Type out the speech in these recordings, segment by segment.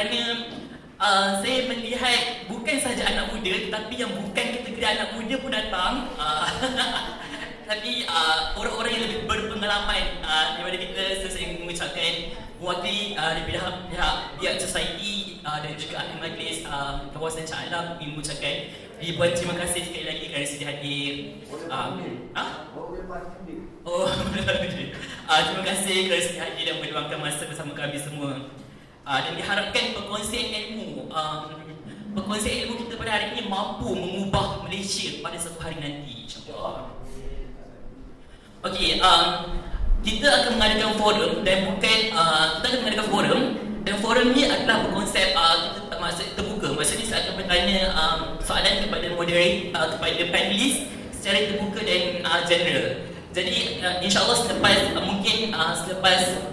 kerana saya melihat bukan sahaja anak muda, tapi yang bukan kategori anak muda pun datang. Tapi orang-orang yang lebih berpengalaman daripada kita, saya ingin mengucapkan mewakili pihak society dan juga ahli majlis kawasan Shah Alam, ingin mengucapkan ribuan terima kasih sekali lagi kerana sedia hadir. Terima kasih kerana sedia hadir dan meluangkan masa bersama kami semua. Dan diharapkan perkongsian ilmu kita pada hari ini mampu mengubah Malaysia pada satu hari nanti, insyaAllah. Okey, kita akan mengadakan forum dan forum ni adalah berkonsep maksud terbuka. Maksudnya saya akan bertanya soalan kepada moderator, kepada panelis secara terbuka dan general. Jadi insyaAllah selepas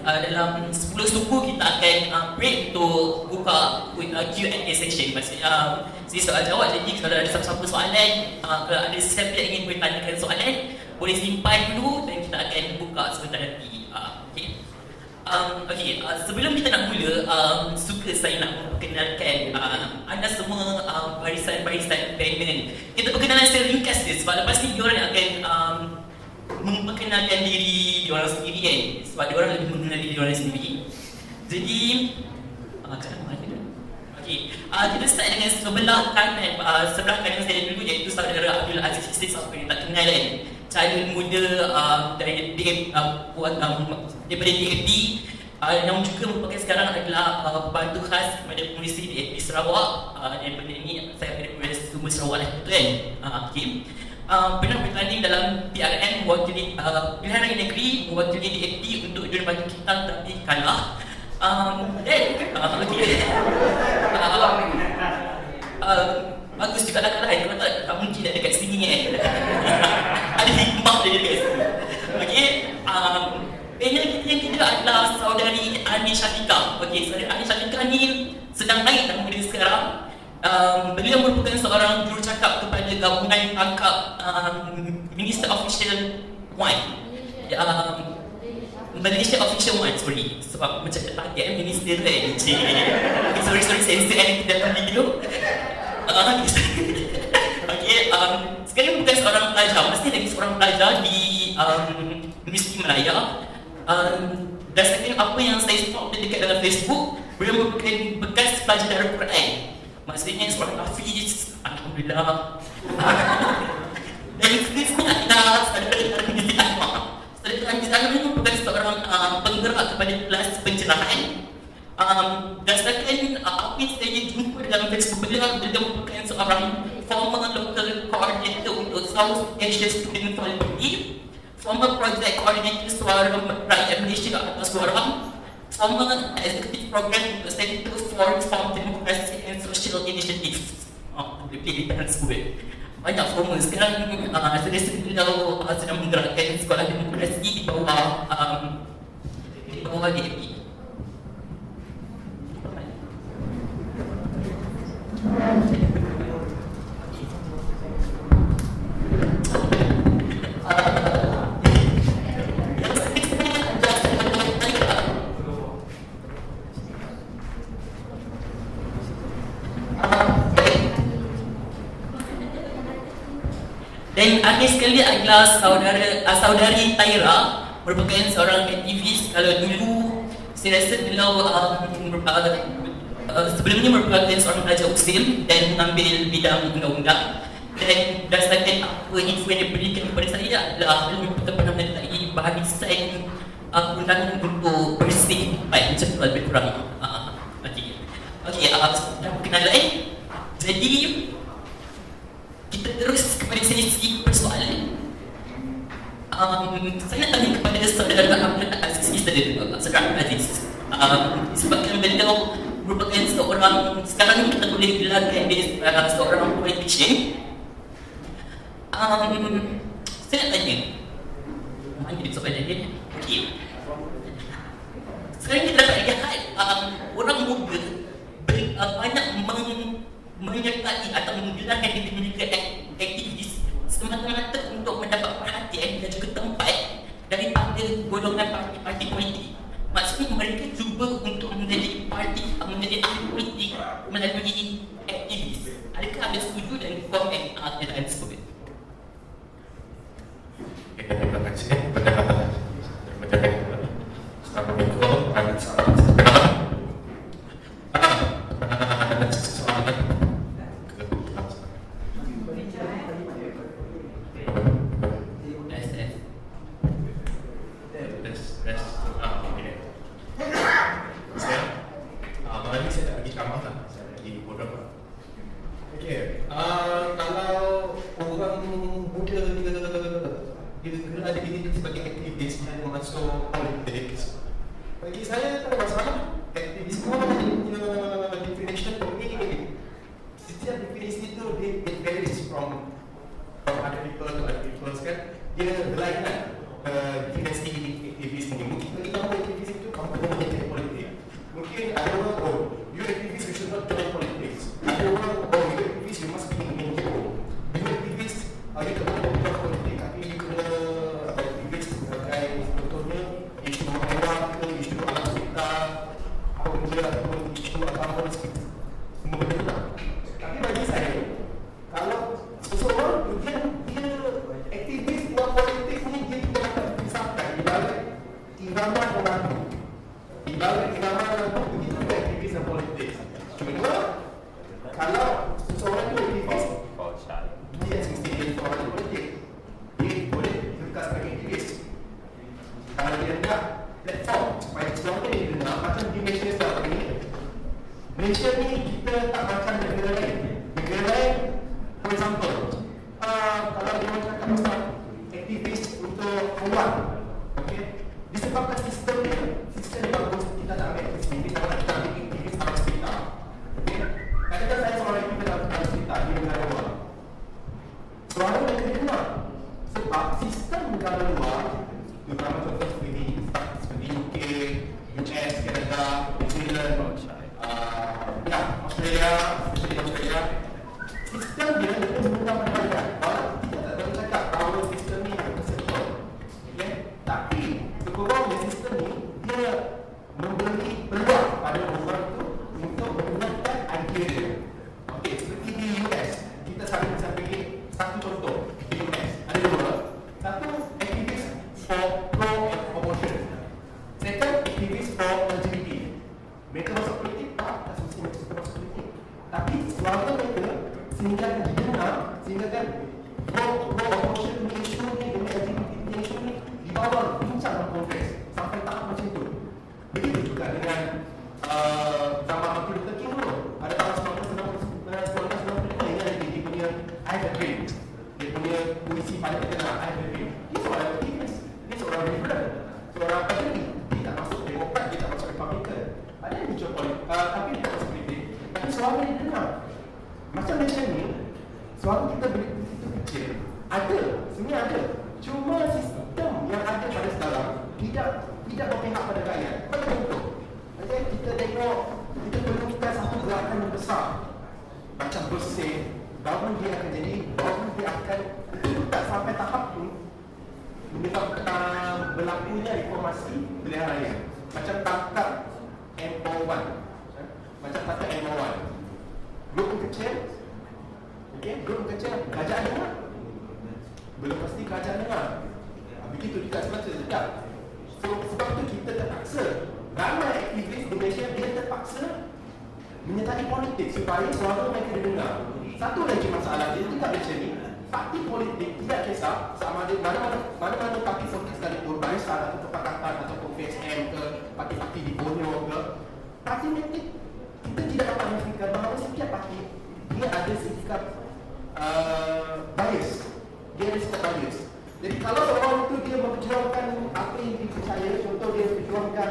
dalam 10 suku kita akan break untuk buka Q&A section. Maksudnya soal jawab. Jadi kalau ada satu soalan, kalau ada sesiapa yang ingin bertanyakan soalan, boleh simpan dulu dan kita akan buka sebentar nanti. Sebelum kita nak mula, suka saya nak memperkenalkan anda semua barisan-barisan panel. Kita perkenalan secara ringkas dia, sebab lepas ni diorang akan memperkenalkan diri diorang sendiri kan, sebab diorang lebih mengenali diorang sendiri. Jadi kita start dengan sebelah kanan saya dulu, iaitu saudara Abdul Aziz Isis, apa yang tak kenal kan, calon muda dari daripada DAP yang juga merupakan sekarang adalah pembantu khas kepada Polisi DAP Sarawak. Daripada ini saya daripada Sumber Sarawak lah, betul kan? Pernah bertanding dalam PRN mewakili Pilihan Raya Negeri, mewakili DAP untuk Jurubantu Kitab tapi kalah. Bagus juga lah kalah, kalau tak mungkin ada dekat sini kan. Ada hikmah dia dekat sini. Panel kita yang ketiga adalah saudari Ani Syafiqah. Saudari Ani Syafiqah ni sedang naik nama dia sekarang. Beliau merupakan seorang jurucakap kepada gabungan tangkap Minister Official 1, Malaysia Official 1, sorry. Sebab macam target Minister tu kan. Sorry, sensor yang dalam video. Sekarang bukan seorang pelajar, mesti lagi seorang pelajar di Universiti Malaya. Dasarkan apa yang saya stalk dekat dalam Facebook, beliau merupakan bekas pelajar Darul Quran. Maksudnya seorang hafiz, alhamdulillah. Dan seterusnya adalah saudara Anizit Ahmad. Saudara Anizit Ahmad ini merupakan seorang penggerak kepada kelas pencerahan. Dasarkan apa yang saya jumpa dalam Facebook beliau merupakan seorang former local coordinator untuk South Asia Student Volunteer, former project coordinator Suara Rakyat Malaysia atau Suara, former executive program untuk Center for Reform Democracy and Social Initiatives. Lebih sebut banyak formal. Sekarang saya rasa beliau sedang menggerakkan sekolah demokrasi di bawah DAP. Dan akhir sekali adalah saudari Taira, merupakan seorang aktivis. Kalau dulu saya rasa beliau sebelumnya merupakan seorang pelajar USIM dan mengambil bidang undang-undang. Dan berdasarkan apa info yang diberikan kepada saya adalah beliau pernah menyertai barisan undangan untuk bersih baik macam tu lebih kurang. Perkenalan. Jadi kita terus kepada sesi persoalan. Saya tanya kepada saudara Abdul Aziz sebabkan beliau merupakan seorang, sekarang kita boleh bilangkan dia seorang politician. Saya nak tanya, mana dia soalan dia? Sekarang kita dapat lihat orang muda banyak menyertai atau menggelarkan diri mereka aktivis semata-mata untuk mendapat perhatian dan juga tempat daripada golongan parti-parti politik. Maksudnya mereka cuba untuk menjadi ahli politik melalui aktivis. Adakah anda setuju dengan komen yang tersebut? Terima kasih kepada Assalamualaikum dan salam sejahtera. Soalan Malam ni saya tak pergi kamar lah, saya pergi program lah. Kalau orang muda dia kenal diri sebagai aktivis yang masuk politik, bagi saya tak ada masalah. Aktivis semua dia punya definition for me. Setiap definisi tu dia varies from other people to other people kan. Dia berlainan definisi aktivis ni. Mungkin bagi kamu aktivis itu kamu boleh jadi politik. Mungkin ada orang, oh, you activist, you should not join politics. Ada orang, oh, you activist, you must be in NGO. You activist, you tak boleh join politik, tapi you kena aktivist sebagai contohnya isu orang ke, isu alam sekitar, apa benda ataupun isu agama, semua benda tu lah. Tapi bagi saya, kalau seseorang dia aktivis buat politik ni, dia tidak akan dipisahkan ibarat irama dan lagu. Ibarat irama dan lagu, begitu juga aktivis dan politik. Cuma, kalau seseorang tu aktivis, dia mesti seorang tu politik. Dia boleh dekat sebagai aktivis. Kalau dia nak platform supaya sesuatu dia dengar, macam di Malaysia sekarang ni, Malaysia ni kita tak macam negara lain. Negara lain, for example, kalau dia cakap pasal aktivis untuk keluar, okay? Disebabkan sistem dia bagus, kita tak ambil aktivis ni, kita nak ambil aktivis alam sekitar. Okay? Katakan saya seorang aktivis alam sekitar di negara luar. Suara mereka dengar sebab sistem negara luar, terutama contoh seperti UK, US, Canada, New Zealand, Australia, especially Australia, sistem dia menggunakan banyak. Kita tak boleh cakap bahawa sistem ni acceptable. Okay? Tapi sekurang-kurangnya sistem ni dia memberi peluang pada orang tu untuk menggunakan idea dia. Okay, seperti di US, kita selalu bisa pergi satu contoh di US. Ada dua. Satu, aktivis for pro-abortion. Second, aktivis for LGBT. Mereka masuk politik, tak semestinya mereka masuk politik. Tapi suara mereka sehingga didengar, sehingga kan pro-abortion ni isu ni dengan LGBT ni isu ni dibawa bincang dalam Kongres sampai tahap macam tu. Begitu juga dengan zaman Martin Luther King dulu. Pada tahun 1995 ini ada dia punya I Have a Dream. Dia punya puisi paling terkenal I Have a Dream. Dia seorang aktivis, dia seorang liberal, seorang akademik. Dia tak masuk Demokrat, dia tak masuk Republican. Ada yang muncul politik, tapi dia tak masuk politik. Tapi suara dia dengar. Macam Malaysia ni, suara kita begitu kecil. Ada, sebenarnya ada. Cuma sistem yang ada pada sekarang tidak berpihak pada rakyat. Pada contoh, okay, kita tengok, kita perlukan satu gerakan yang besar macam bersih, baru dia akan jadi, baru dia akan tak sampai tahap tu menyebabkan berlakunya reformasi pilihan raya. Macam takat M01, macam takat M01. Grup kecil, okay, grup kecil, kerajaan dengar. Belum pasti kerajaan dengar. Begitu juga semasa sedap. So, sebab tu kita terpaksa, ramai aktivis di Malaysia, dia terpaksa menyertai politik supaya suara mereka didengar. Satu lagi masalah dia tidak Malaysia ni, parti politik tidak kisah sama ada mana-mana parti politik sekalipun, Barisan atau Pakatan ataupun PSM ke, parti-parti di Borneo ke, parti politik kita tidak dapat mengatakan bahawa setiap parti dia ada sikap bias. Dia ada sikap bias. Jadi kalau orang itu dia memperjuangkan apa yang dipercaya, contoh dia memperjuangkan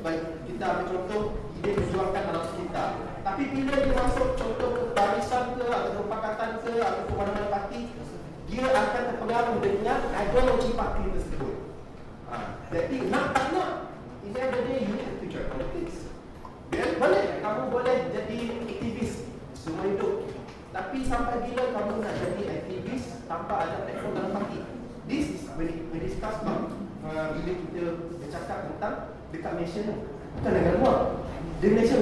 baik kita ambil contoh dia memperjuangkan alam sekitar. Tapi bila dia masuk contoh ke Barisan ke atau Pakatan ke atau ke mana-mana parti, dia akan terpengaruh dengan ideologi parti tersebut. Jadi nak tak nak, ini ada dia you need to join politics. Boleh, kamu boleh jadi aktivis semua hidup. Tapi sampai bila kamu nak jadi aktivis tanpa ada platform dalam parti? This is we discuss about bila kita bercakap tentang dekat Malaysia ni, bukan negara luar. Di Malaysia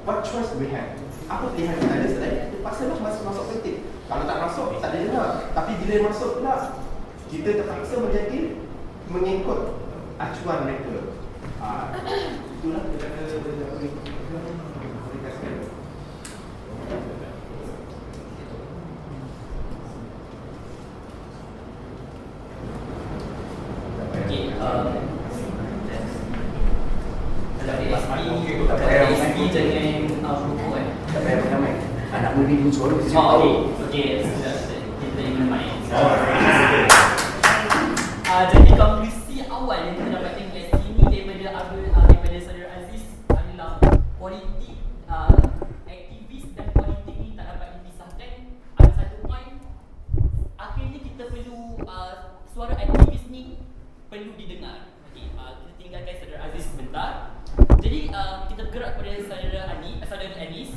what choice do we have? Apa pilihan kita ada selain terpaksa masuk politik. Kalau tak masuk, tak ada dengar. Tapi bila masuk pula, kita terpaksa menjadi mengikut acuan mereka. Itulah kita anak muda ni suara mesti. Okey. Kita ingin main. Jadi konklusi awal yang kita dapatkan dari sini daripada Saudara Aziz adalah politik, aktivis dan politik ni tak dapat dipisahkan. Ada satu point, akhirnya kita perlu suara aktivis ni perlu didengar. Okey, kita tinggalkan Saudara Aziz sebentar. Jadi kita bergerak kepada Saudara Anis.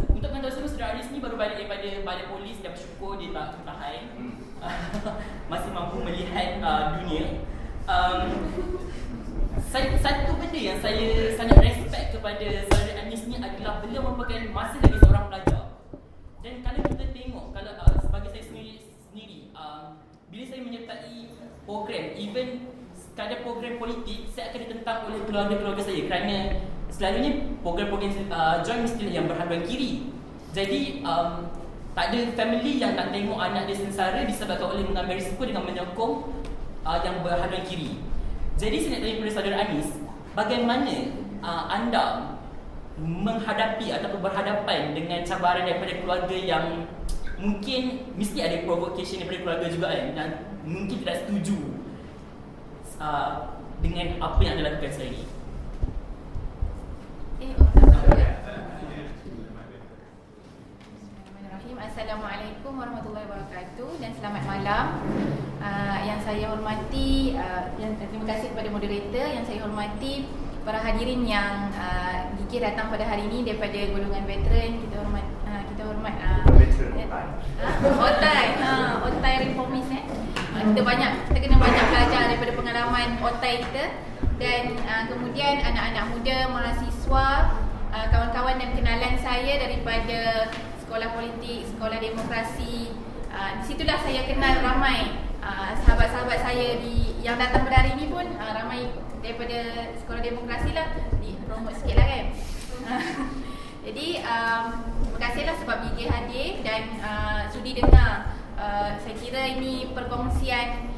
Untuk mengetahui semua, Saudara Anis ni baru balik daripada polis dan bersyukur dia tak tahan. Masih mampu melihat dunia. Satu benda yang saya sangat respect kepada Saudara Anis ni adalah beliau merupakan masih lagi seorang pelajar. Dan kalau kita tengok, kalau sebagai saya sendiri, bila saya menyertai program, even sekadar program politik, saya akan ditentang oleh keluarga-keluarga saya kerana selalunya program-program join mesti yang berhaluan kiri. Jadi tak ada family yang nak tengok anak dia sengsara disebabkan oleh mengambil risiko dengan menyokong yang berhaluan kiri. Jadi saya nak tanya kepada Saudara Anis, bagaimana anda menghadapi ataupun berhadapan dengan cabaran daripada keluarga yang mungkin mesti ada provocation daripada keluarga juga kan, dan mungkin tidak setuju dengan apa yang anda lakukan sekarang ini? Assalamualaikum warahmatullahi wabarakatuh dan selamat malam. Yang saya hormati, terima kasih kepada moderator. Yang saya hormati para hadirin yang gigih datang pada hari ini daripada golongan veteran. Kita hormat Otai reformis. Kita kena banyak belajar daripada pengalaman Otai kita. Dan kemudian anak-anak muda, mahasiswa, kawan-kawan dan kenalan saya daripada sekolah politik, sekolah demokrasi. Di situlah saya kenal ramai sahabat-sahabat saya yang datang pada hari ini pun ramai daripada sekolah demokrasi lah. Promote sikit lah kan. Jadi terima kasihlah sebab gigih hadir dan sudi dengar. Saya kira ini perkongsian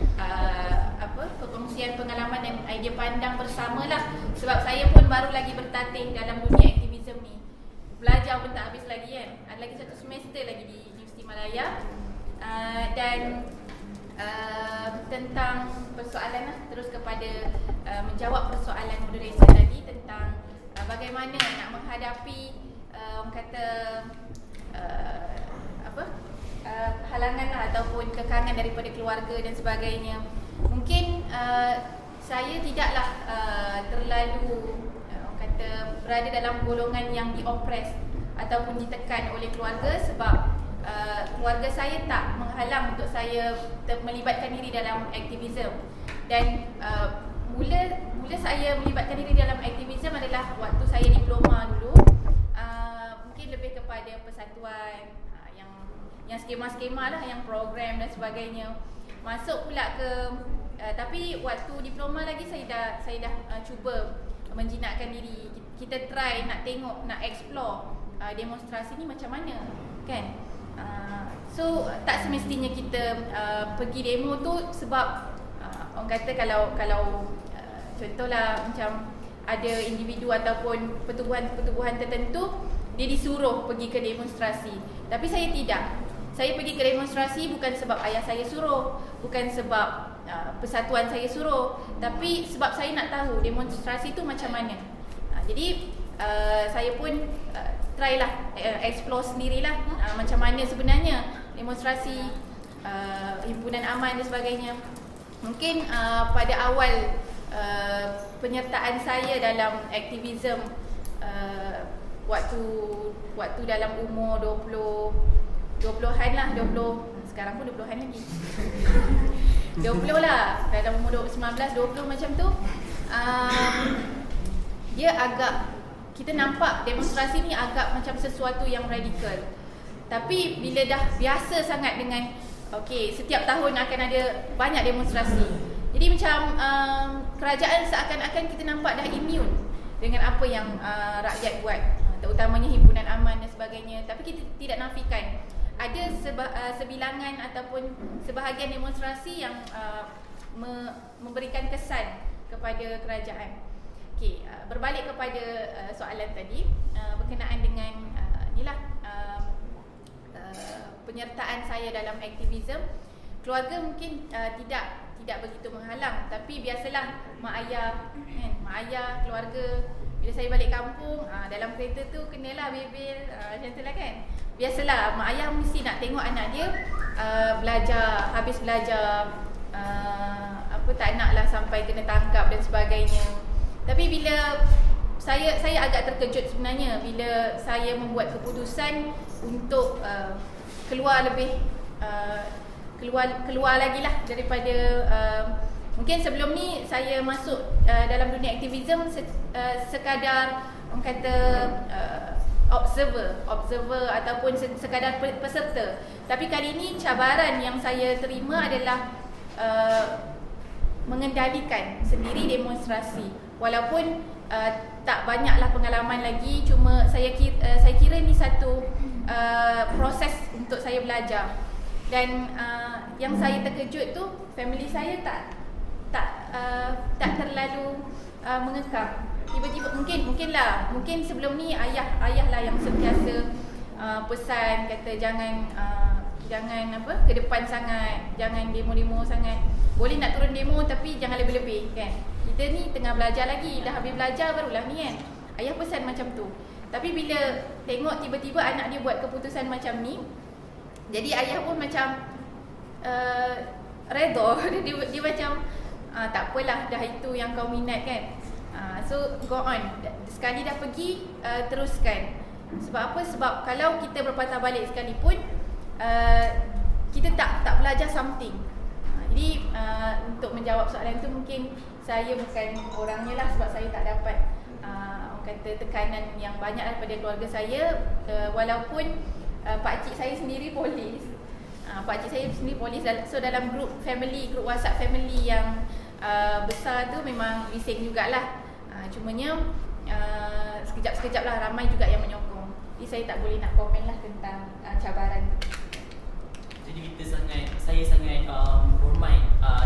perkongsian pengalaman dan idea pandang bersamalah. Sebab saya pun baru lagi bertatih dalam dunia aktivisme ni. Belajar pun tak habis lagi kan. Ada lagi satu semester lagi di Universiti Malaya. Dan tentang persoalan lah, terus kepada menjawab persoalan moderator tadi tentang bagaimana nak menghadapi halangan lah, ataupun kekangan daripada keluarga dan sebagainya. Mungkin saya tidaklah terlalu berada dalam golongan yang diopres ataupun ditekan oleh keluarga, sebab keluarga saya tak menghalang untuk saya melibatkan diri dalam aktivisme. Dan mula saya melibatkan diri dalam aktivisme adalah waktu saya diploma dulu. Mungkin lebih kepada persatuan yang skema-skema lah, yang program dan sebagainya. Masuk pula ke tapi waktu diploma lagi saya dah cuba menjinakkan diri. Kita try nak tengok, nak explore demonstrasi ni macam mana kan. So tak semestinya kita pergi demo tu sebab orang kata kalau contohlah macam ada individu ataupun pertubuhan tertentu dia disuruh pergi ke demonstrasi. Tapi saya tidak. Saya pergi ke demonstrasi bukan sebab ayah saya suruh, bukan sebab persatuan saya suruh, tapi sebab saya nak tahu demonstrasi tu macam mana. Jadi saya pun try lah explore sendirilah macam mana sebenarnya demonstrasi, himpunan aman dan sebagainya. Mungkin pada awal penyertaan saya dalam aktivisme waktu dalam umur 20-an lah, 20 sekarang pun 20-an lagi. 20 lah, dalam umur 19-20 macam tu. Dia agak kita nampak demonstrasi ni agak macam sesuatu yang radikal. Tapi bila dah biasa sangat dengan setiap tahun akan ada banyak demonstrasi. Jadi macam kerajaan seakan-akan kita nampak dah immune dengan apa yang rakyat buat, terutamanya himpunan aman dan sebagainya. Tapi kita tidak nafikan ada sebilangan ataupun sebahagian demonstrasi yang memberikan kesan kepada kerajaan. Berbalik kepada soalan tadi berkenaan dengan penyertaan saya dalam aktivisme. Keluarga mungkin tidak begitu menghalang, tapi biasalah mak ayah keluarga bila saya balik kampung dalam kereta tu kenalah bebel macam tu lah kan. Biasalah mak ayah mesti nak tengok anak dia habis belajar tak naklah sampai kena tangkap dan sebagainya. Tapi bila saya agak terkejut sebenarnya bila saya membuat keputusan untuk keluar lagi lah daripada mungkin sebelum ni saya masuk dalam dunia aktivisme sekadar orang kata observer ataupun sekadar peserta. Tapi kali ini cabaran yang saya terima adalah mengendalikan sendiri demonstrasi. Walaupun tak banyaklah pengalaman lagi, cuma saya kira ni satu proses untuk saya belajar. Dan yang saya terkejut tu family saya tak terlalu mengekang. Tiba-tiba mungkin sebelum ni ayah lah yang sentiasa pesan kata jangan ke depan sangat, jangan demo-demo sangat. Boleh nak turun demo tapi jangan lebih-lebih kan. Kita ni tengah belajar lagi, dah habis belajar barulah ni kan. Ayah pesan macam tu. Tapi bila tengok tiba-tiba anak dia buat keputusan macam ni, jadi ayah pun macam redha. Dia macam tak apalah, dah itu yang kau minat kan. So go on. Sekali dah pergi, teruskan. Sebab apa? Sebab kalau kita berpatah balik sekalipun, kita tak belajar something. Jadi untuk menjawab soalan tu mungkin saya bukan orangnya lah, sebab saya tak dapat orang kata tekanan yang banyak daripada keluarga saya. Walaupun pakcik saya sendiri polis. So dalam grup WhatsApp family yang besar tu memang bising jugalah. Cumanya sekejap-sekejap lah ramai juga yang menyokong. Jadi saya tak boleh nak komen lah tentang cabaran tu. Jadi saya sangat hormat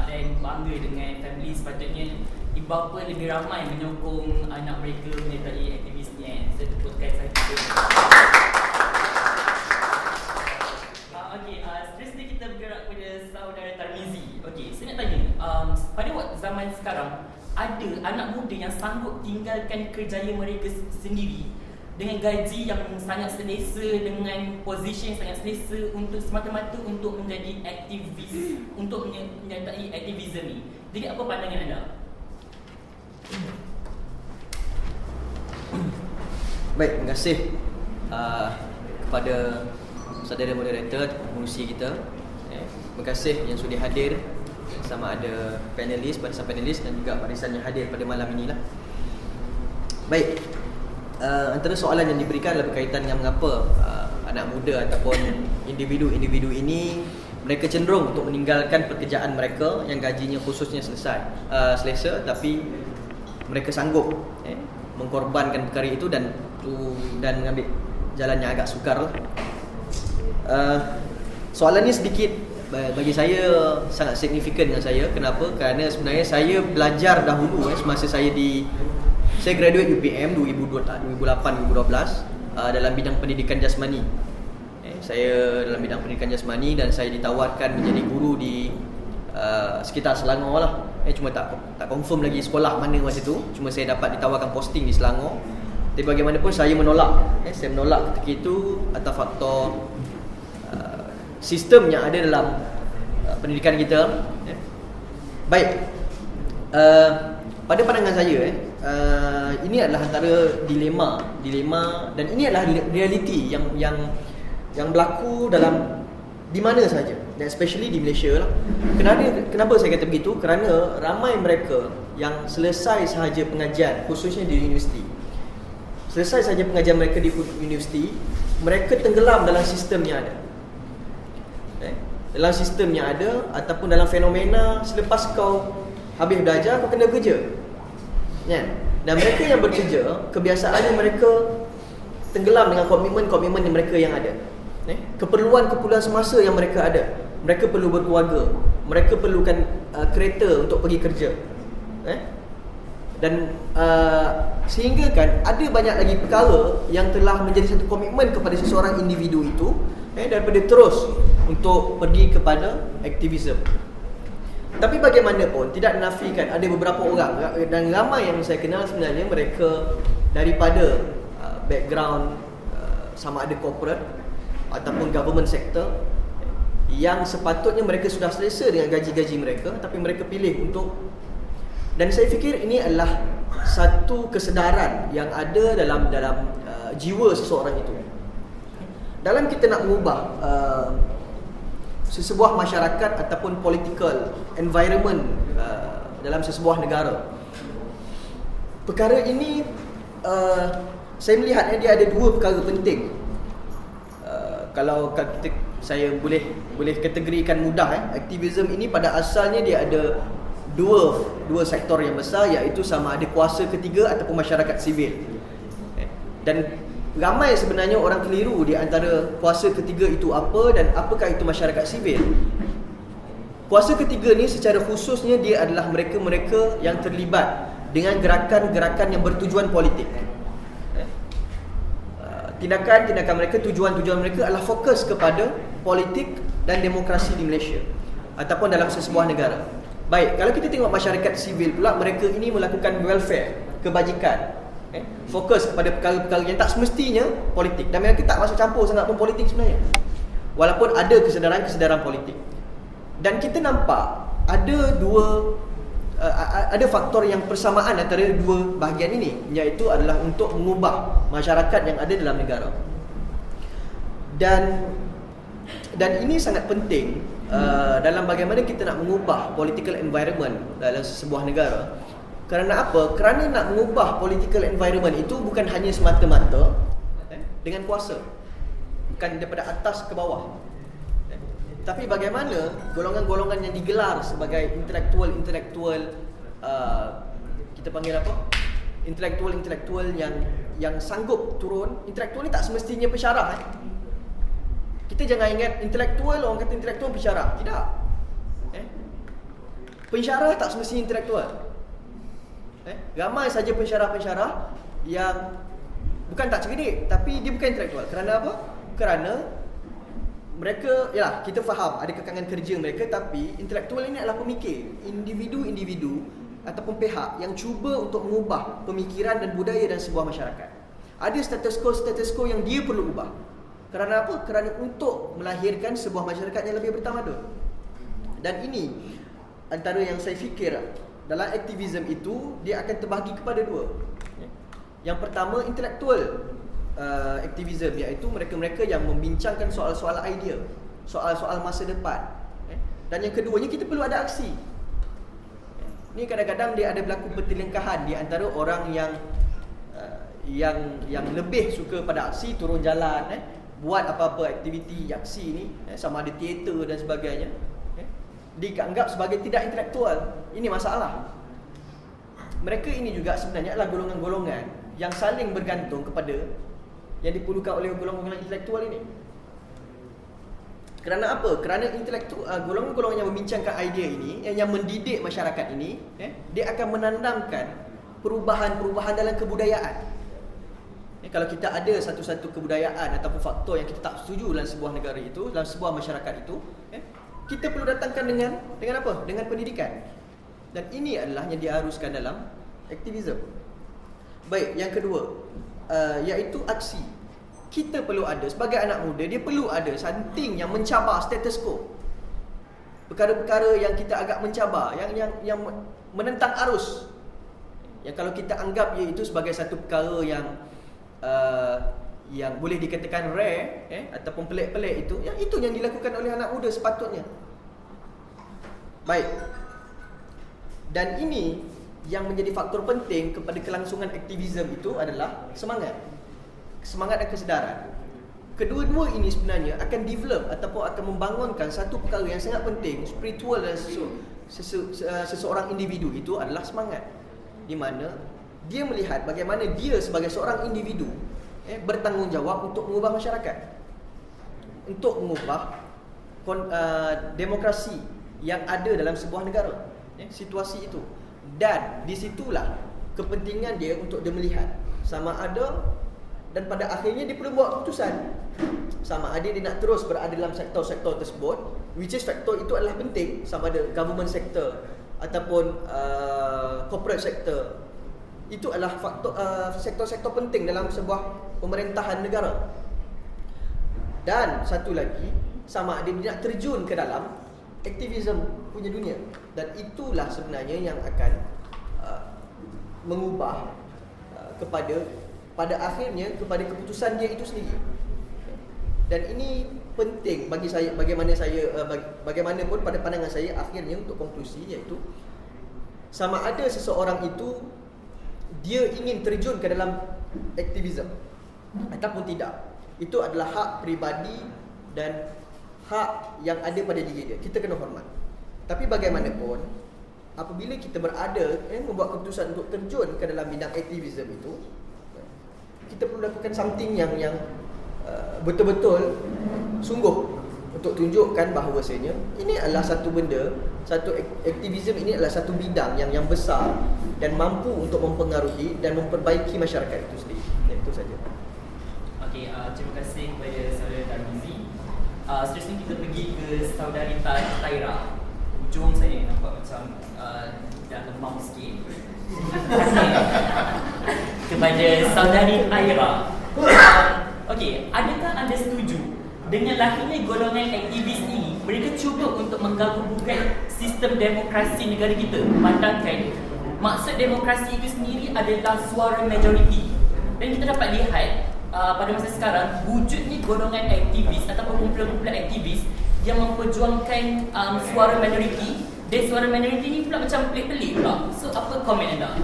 dan bangga dengan family. Sepatutnya ibu bapa lebih ramai menyokong anak mereka menyertai aktivisnya. Saya tepukkan saya. Seterusnya kita bergerak kepada saudara Tarmizi. Saya nak tanya, pada waktu zaman sekarang ada anak muda yang sanggup tinggalkan kerjaya mereka sendiri dengan gaji yang sangat selesa, dengan posisi yang sangat selesa untuk semata-mata untuk menjadi aktivis, untuk menyertai aktivisme ni. Jadi apa pandangan anda? Baik, terima kasih kepada saudara moderator, pengurusi kita. Terima kasih yang sudah hadir, sama ada barisan panelis dan juga barisan yang hadir pada malam inilah. Baik, antara soalan yang diberikan adalah berkaitan dengan mengapa anak muda ataupun individu-individu ini mereka cenderung untuk meninggalkan pekerjaan mereka yang gajinya khususnya selesa, tapi mereka sanggup mengkorbankan perkara itu dan mengambil jalan yang agak sukar. Soalan ini sedikit bagi saya sangat signifikan dengan saya. Kenapa? Kerana sebenarnya saya belajar dahulu semasa saya graduate UPM 2008-2012 dalam bidang pendidikan jasmani. Saya dalam bidang pendidikan jasmani dan saya ditawarkan menjadi guru di sekitar Selangor lah. Cuma tak confirm lagi sekolah mana masa tu. Cuma saya dapat ditawarkan posting di Selangor. Tapi bagaimanapun saya menolak. Saya menolak ketika itu atas faktor sistem yang ada dalam pendidikan kita. Baik, pada pandangan saya ini adalah antara dilema dan ini adalah realiti yang berlaku di mana saja, dan especially di Malaysia lah. Kenapa saya kata begitu? Kerana ramai mereka yang selesai sahaja pengajian, khususnya di universiti, selesai saja pengajian mereka di universiti, mereka tenggelam dalam sistem yang ada. Dalam sistem yang ada ataupun dalam fenomena selepas kau habis belajar kau kena kerja. Dan mereka yang bekerja, kebiasaannya mereka tenggelam dengan komitmen-komitmen mereka yang ada. Keperluan-keperluan semasa yang mereka ada. Mereka perlu berkeluarga, mereka perlukan kereta untuk pergi kerja. Dan sehingga kan ada banyak lagi perkara yang telah menjadi satu komitmen kepada seseorang individu itu, daripada terus untuk pergi kepada aktivisme. Tapi bagaimanapun tidak menafikan ada beberapa orang dan ramai yang saya kenal sebenarnya mereka daripada background sama ada corporate ataupun government sector yang sepatutnya mereka sudah selesa dengan gaji-gaji mereka, tapi mereka pilih untuk, dan saya fikir ini adalah satu kesedaran yang ada dalam jiwa seseorang itu. Dalam kita nak mengubah sesebuah masyarakat ataupun political environment dalam sesebuah negara, perkara ini saya melihatnya dia ada dua perkara penting. Kalau saya boleh kategorikan mudah, aktivisme ini pada asalnya dia ada dua sektor yang besar, iaitu sama ada kuasa ketiga ataupun masyarakat sivil. Dan ramai sebenarnya orang keliru di antara kuasa ketiga itu apa dan apakah itu masyarakat sivil. Kuasa ketiga ni secara khususnya dia adalah mereka-mereka yang terlibat dengan gerakan-gerakan yang bertujuan politik. Tindakan-tindakan mereka, tujuan-tujuan mereka adalah fokus kepada politik dan demokrasi di Malaysia ataupun dalam sesebuah negara. Baik, kalau kita tengok masyarakat sivil pula, mereka ini melakukan welfare, kebajikan, fokus kepada perkara-perkara yang tak semestinya politik, dan mereka tak masuk campur sangat pun politik sebenarnya, walaupun ada kesedaran politik. Dan kita nampak ada faktor yang persamaan antara dua bahagian ini, iaitu adalah untuk mengubah masyarakat yang ada dalam negara. Dan ini sangat penting dalam bagaimana kita nak mengubah political environment dalam sebuah negara. Kerana apa? Kerana nak mengubah political environment itu bukan hanya semata-mata dengan kuasa, bukan daripada atas ke bawah, tapi bagaimana golongan-golongan yang digelar sebagai intelektual kita panggil apa? Intelektual yang sanggup turun. Intelektual ni tak semestinya pensyarah. Kita jangan ingat intelektual, orang kata intelektual pensyarah. Tidak. Pensyarah tak semestinya intelektual. Ramai saja pensyarah-pensyarah yang bukan tak cerdik, tapi dia bukan intelektual. Kerana apa? Kerana mereka, yalah, kita faham ada kekangan kerja mereka, tapi intelektual ini adalah pemikir, individu-individu ataupun pihak yang cuba untuk mengubah pemikiran dan budaya dan sebuah masyarakat. Ada status quo yang dia perlu ubah. Kerana apa? Kerana untuk melahirkan sebuah masyarakat yang lebih bertamadun. Dan ini antara yang saya fikir dalam aktivisme itu, dia akan terbahagi kepada dua. Yang pertama, intelektual aktivisme, iaitu mereka-mereka yang membincangkan soal-soal idea, soal-soal masa depan. Dan yang keduanya, kita perlu ada aksi. Ni kadang-kadang dia ada berlaku pertelingkahan di antara orang yang lebih suka pada aksi, turun jalan, buat apa-apa aktiviti aksi ni, sama ada teater dan sebagainya, dianggap sebagai tidak intelektual. Ini masalah. Mereka ini juga sebenarnya adalah golongan-golongan yang saling bergantung kepada yang diperlukan oleh golongan-golongan intelektual ini. Kerana apa? Kerana golongan-golongan yang membincangkan idea ini, yang mendidik masyarakat ini, dia akan menanamkan perubahan-perubahan dalam kebudayaan. Kalau kita ada satu-satu kebudayaan ataupun faktor yang kita tak setuju dalam sebuah negara itu, dalam sebuah masyarakat itu, kita perlu datangkan dengan apa? Dengan pendidikan. Dan ini adalah yang diharuskan dalam aktivisme. Baik, yang kedua, iaitu aksi. Kita perlu ada, sebagai anak muda, dia perlu ada something yang mencabar status quo. Perkara-perkara yang kita agak mencabar, yang menentang arus. Yang kalau kita anggap ia itu sebagai satu perkara yang boleh dikatakan rare, ataupun pelik-pelik itu yang dilakukan oleh anak muda sepatutnya. Baik. Dan ini yang menjadi faktor penting kepada kelangsungan aktivisme itu adalah semangat dan kesedaran. Kedua-dua ini sebenarnya akan develop ataupun akan membangunkan satu perkara yang sangat penting, spiritual dan seseorang individu itu adalah semangat, di mana dia melihat bagaimana dia sebagai seorang individu bertanggungjawab untuk mengubah masyarakat, untuk mengubah demokrasi yang ada dalam sebuah negara, situasi itu. Dan disitulah kepentingan dia untuk dia melihat sama ada, dan pada akhirnya dia perlu buat keputusan sama ada dia nak terus berada dalam sektor-sektor tersebut, which is sektor itu adalah penting, sama ada government sector ataupun corporate sector. Itu adalah faktor sektor-sektor penting dalam sebuah pemerintahan negara. Dan satu lagi, sama ada dia nak terjun ke dalam aktivisme punya dunia. Dan itulah sebenarnya yang akan mengubah pada akhirnya kepada keputusan dia itu sendiri. Dan ini penting bagi saya, bagaimanapun pada pandangan saya akhirnya untuk konklusi, iaitu sama ada seseorang itu dia ingin terjun ke dalam aktivisme ataupun tidak, itu adalah hak peribadi dan hak yang ada pada diri dia. Kita kena hormat. Tapi bagaimanapun, apabila kita berada membuat keputusan untuk terjun ke dalam bidang aktivisme itu, kita perlu lakukan something yang betul-betul sungguh untuk tunjukkan bahawasanya ini adalah satu benda, satu aktivisme ini adalah satu bidang yang besar dan mampu untuk mempengaruhi dan memperbaiki masyarakat itu sendiri. Itu saja. Okey, terima kasih kepada saudara Tarmizi. Seterusnya kita pergi ke saudari Taira. Ujung saya nampak macam dah lemam sikit. Terima kasih kepada saudari Taira. Okey, adakah anda setuju dengan lahirnya golongan aktivis ini? Mereka cuba untuk mengganggu-gugat sistem demokrasi negara kita, memandangkan maksud demokrasi itu sendiri adalah suara majoriti. Dan kita dapat lihat pada masa sekarang wujudnya golongan aktivis ataupun kumpulan-kumpulan aktivis yang memperjuangkan suara majoriti, dan suara majoriti ni pula macam pelik-pelik pula. So apa komen anda?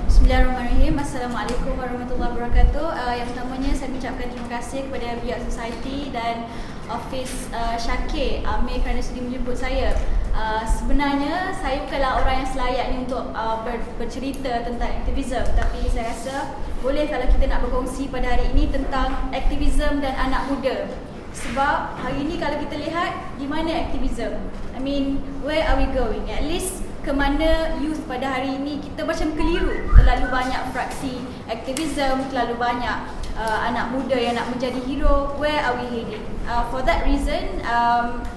Bismillahirrahmanirrahim. Assalamualaikum warahmatullahi wabarakatuh. Yang pertamanya saya ucapkan terima kasih kepada Biak Society dan Office Syakir Amir kerana sudi menjemput saya. Sebenarnya saya bukanlah orang yang selayaknya untuk bercerita tentang aktivisme, tapi saya rasa boleh kalau kita nak berkongsi pada hari ini tentang aktivisme dan anak muda. Sebab hari ini kalau kita lihat di mana aktivisme, I mean, where are we going? At least ke mana youth pada hari ini kita macam keliru. Terlalu banyak fraksi aktivisme, terlalu banyak anak muda yang nak menjadi hero. Where are we heading? For that reason,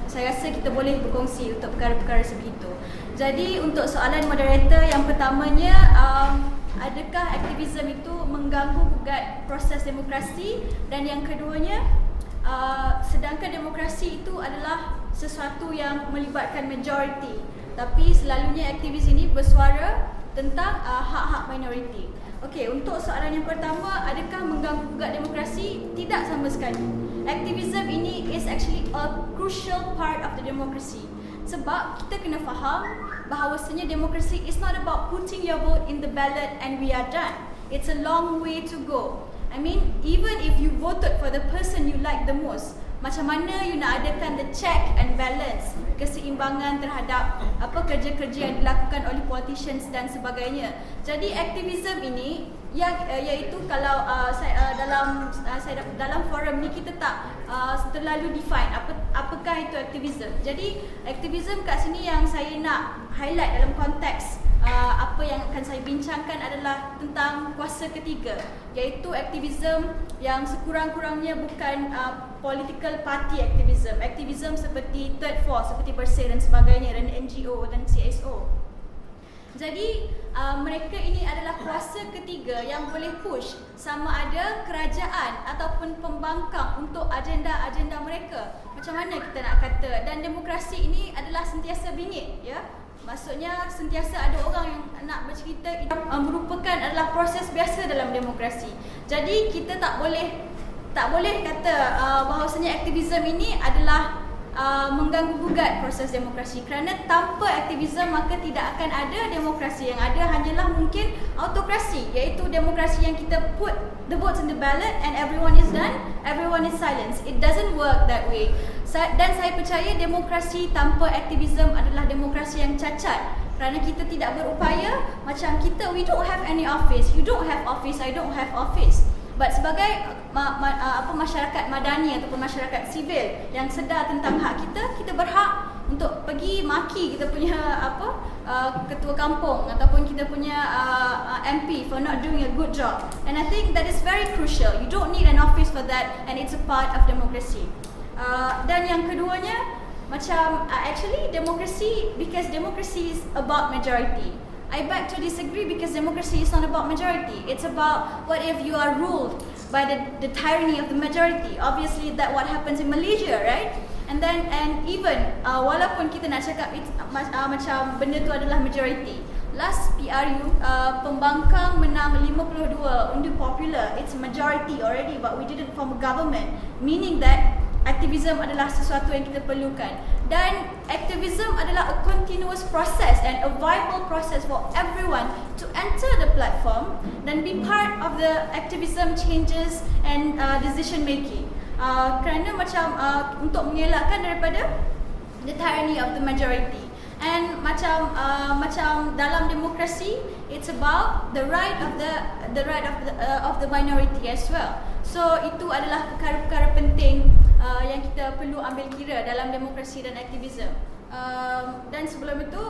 saya rasa kita boleh berkongsi untuk perkara-perkara sebegitu. Jadi untuk soalan moderator yang pertamanya, adakah aktivisme itu mengganggu-gugat proses demokrasi? Dan yang keduanya, sedangkan demokrasi itu adalah sesuatu yang melibatkan majoriti, tapi selalunya aktivis ini bersuara tentang hak-hak minoriti. Okey, untuk soalan yang pertama, adakah mengganggu-gugat demokrasi? Tidak sama sekali. Aktivisme ini is actually a crucial part of the democracy. Sebab kita kena faham bahawasanya demokrasi is not about putting your vote in the ballot and we are done. It's a long way to go. I mean, even if you voted for the person you like the most, macam mana you nak adakan the check and balance, keseimbangan terhadap kerja-kerja yang dilakukan oleh politicians dan sebagainya. Jadi aktivisme ini iaitu kalau dalam forum ni kita tak terlalu define apakah itu aktivisme. Jadi aktivisme kat sini yang saya nak highlight dalam konteks apa yang akan saya bincangkan adalah tentang kuasa ketiga, iaitu aktivisme yang sekurang-kurangnya bukan political party aktivisme. Aktivisme seperti Third Force, seperti Bersih dan sebagainya, dan NGO dan CSO. Jadi mereka ini adalah kuasa ketiga yang boleh push sama ada kerajaan ataupun pembangkang untuk agenda-agenda mereka. Macam mana kita nak kata? Dan demokrasi ini adalah sentiasa bingit, ya. Maksudnya sentiasa ada orang yang nak bercerita. Itu merupakan adalah proses biasa dalam demokrasi. Jadi kita tak boleh kata bahawasanya aktivisme ini adalah mengganggu-gugat proses demokrasi, kerana tanpa aktivism maka tidak akan ada demokrasi. Yang ada hanyalah mungkin autokrasi, iaitu demokrasi yang kita put the votes in the ballot and everyone is done, everyone is silenced. It doesn't work that way. Dan saya percaya demokrasi tanpa aktivism adalah demokrasi yang cacat, kerana kita tidak berupaya. Macam kita, we don't have any office, you don't have office, I don't have office. But sebagai masyarakat madani ataupun masyarakat sivil yang sedar tentang hak kita, kita berhak untuk pergi maki kita punya ketua kampung ataupun kita punya MP for not doing a good job. And I think that is very crucial. You don't need an office for that, and it's a part of democracy. Dan yang keduanya, macam actually democracy, because democracy is about majority. I beg to disagree, because democracy is not about majority. It's about what if you are ruled by the tyranny of the majority. Obviously that what happens in Malaysia, right? And even walaupun kita nak cakap macam benda tu adalah majority. Last PRU, Pembangkang menang 52 undian popular. It's majority already, but we didn't form a government, meaning that aktivism adalah sesuatu yang kita perlukan. Dan aktivism adalah a continuous process and a viable process for everyone to enter the platform dan be part of the activism changes and decision making. Kerana macam untuk mengelakkan daripada the tyranny of the majority. And macam dalam demokrasi, it's about the right of the minority as well. So itu adalah perkara-perkara penting yang kita perlu ambil kira dalam demokrasi dan aktivism. Dan sebelum itu,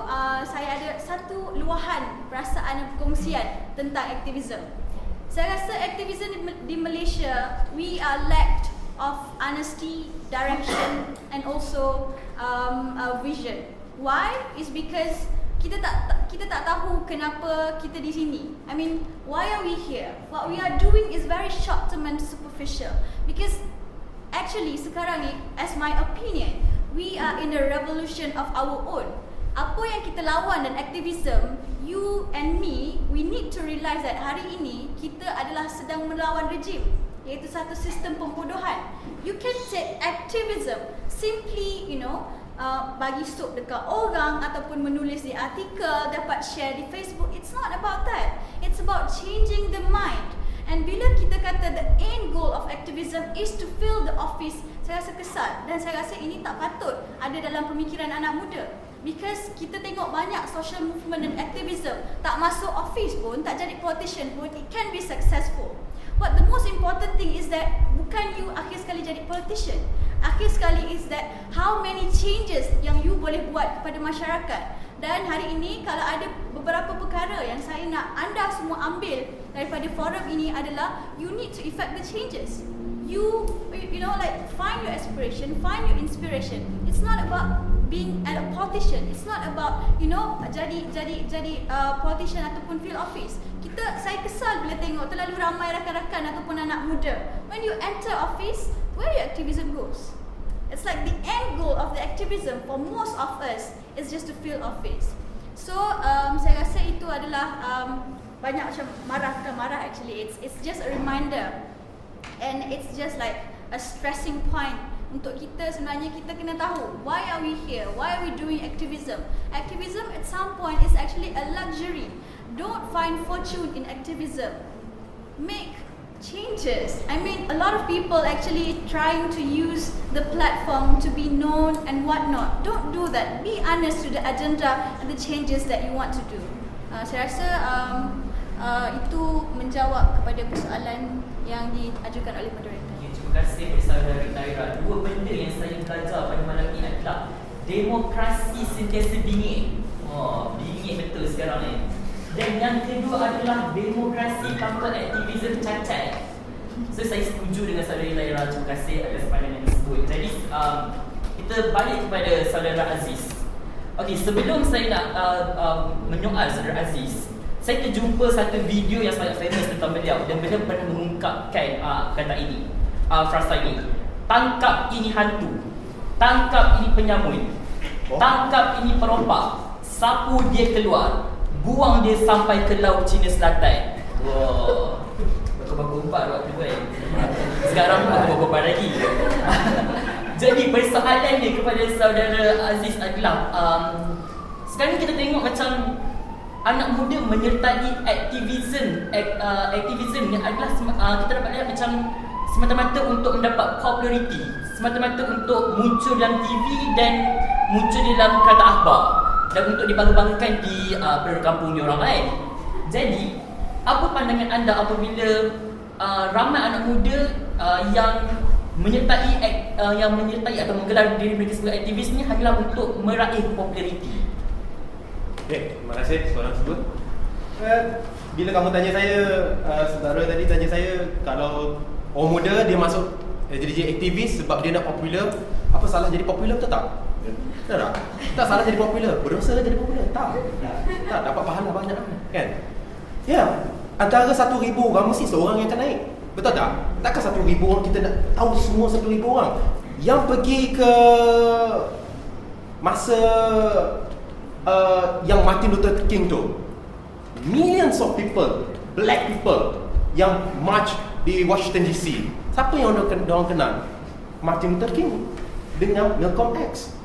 saya ada satu luahan perasaan dan perkongsian tentang aktivism. Saya rasa aktivism di Malaysia, we are lacked of honesty, direction and also vision. Why? Is because kita tak tahu kenapa kita di sini. I mean, why are we here? What we are doing is very short term and superficial. Because actually sekarang ni, as my opinion, we are in a revolution of our own. Apa yang kita lawan dan aktivism, you and me, we need to realize that hari ini kita adalah sedang melawan rejim, iaitu satu sistem pembodohan. You can take activism simply, bagi sup dekat orang ataupun menulis di artikel, dapat share di Facebook. It's not about that. It's about changing the mind. And bila kita kata the end goal of activism is to fill the office, saya rasa kesal dan saya rasa ini tak patut ada dalam pemikiran anak muda. Because kita tengok banyak social movement dan activism tak masuk office pun, tak jadi politician pun, it can be successful. But the most important thing is that bukan you akhir sekali jadi politician. Akhir sekali is that how many changes yang you boleh buat kepada masyarakat. Dan hari ini kalau ada beberapa perkara yang saya nak anda semua ambil daripada forum ini adalah you need to effect the changes. You like find your aspiration, find your inspiration. It's not about being a politician. It's not about jadi politician ataupun field office. Saya kesal bila tengok terlalu ramai rakan-rakan ataupun anak muda. When you enter office, where your activism goes? It's like the end goal of the activism for most of us is just to fill office. So saya rasa itu adalah banyak macam marah actually. It's just a reminder, and it's just like a stressing point untuk kita. Sebenarnya kita kena tahu why are we here, why are we doing activism. Activism at some point is actually a luxury. Don't find fortune in activism. Make changes. I mean, a lot of people actually trying to use the platform to be known and whatnot. Don't do that. Be honest to the agenda and the changes that you want to do. Saya rasa itu menjawab kepada persoalan yang diajukan oleh moderator. Terima kasih Saudara Taira. Dua benda yang saya belajar pada malam ini adalah demokrasi sentiasa bingit. Bingit betul sekarang ni. Dan yang kedua adalah demokrasi tanpa aktivism cacat. So saya setuju dengan Saudara Taira. Terima kasih atas pandangan tersebut. Jadi kita balik kepada Saudara Aziz. Okey, sebelum saya nak menyoal Saudara Aziz, saya terjumpa satu video yang sangat famous tentang beliau dan beliau pernah mengungkapkan kata ini, frasa ini. Tangkap ini hantu, tangkap ini penyamun, tangkap ini perompak, sapu dia keluar, buang dia sampai ke Laut Cina Selatan. Wow, baku-baku empat waktu tu kan. Sekarang baku-baku empat lagi. Jadi persoalannya kepada saudara Aziz adalah sekarang kita tengok macam anak muda menyertai aktivism yang adalah kita dapat lihat macam semata-mata untuk mendapat populariti, semata-mata untuk muncul dalam TV dan muncul dalam kereta akhbar dan untuk dibangga-banggakan di penduduk kampung di orang lain. Jadi, apa pandangan anda apabila ramai anak muda yang menyertai atau menggelar diri mereka sebagai aktivis ni hanyalah untuk meraih populariti? Okay, terima kasih soalan tersebut. Bila kamu tanya saya, saudara tadi tanya saya, kalau orang muda dia masuk jadi aktivis sebab dia nak popular, apa salah jadi popular tu tak? Tak tak? Tak salah jadi popular, berdosa jadi popular? Tak. Tak, dapat pahala banyak kan? Ya, antara 1,000 orang mesti seorang yang akan naik. Betul tak? Takkan 1,000 orang kita nak tahu semua 1,000 orang. Yang pergi ke masa yang Martin Luther King tu, millions of people, black people yang march di Washington DC. Siapa yang orang kenal? Martin Luther King dengan Malcolm X.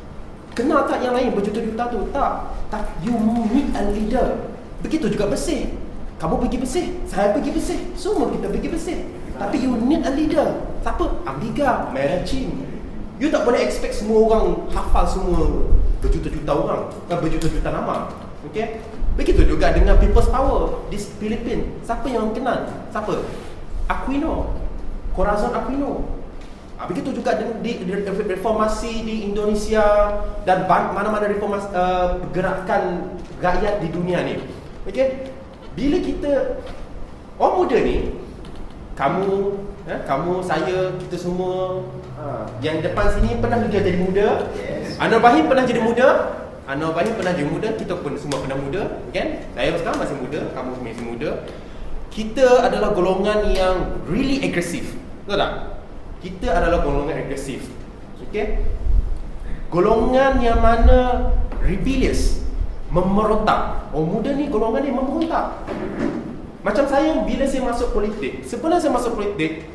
Kenal tak yang lain berjuta-juta tu? Tak. You need a leader. Begitu juga bersih. Kamu pergi bersih, saya pergi bersih, semua kita pergi bersih. Tapi you need a leader. Siapa? Amiga, Merah Chin. You tak boleh expect semua orang hafal semua berjuta-juta orang, berjuta-juta nama. Okay? Begitu juga dengan People's Power di Filipina. Siapa yang kenal? Siapa? Aquino, Corazon Aquino. Begitu juga di reformasi di Indonesia dan mana-mana reformasi gerakan rakyat di dunia ni. Okay? Bila kita orang muda ni, kamu, saya, kita semua yang depan sini pernah juga jadi muda. Yes. Anwar Bahim pernah jadi muda. Kita pun semua pernah muda, kan? Saya sekarang masih muda, kamu masih muda. Kita adalah golongan yang really agresif. Betul tak? Kita adalah golongan agresif. Okay? Golongan yang mana rebellious, memberontak. Orang muda ni golongan ni memberontak. Macam saya bila saya masuk politik, sebelum saya masuk politik,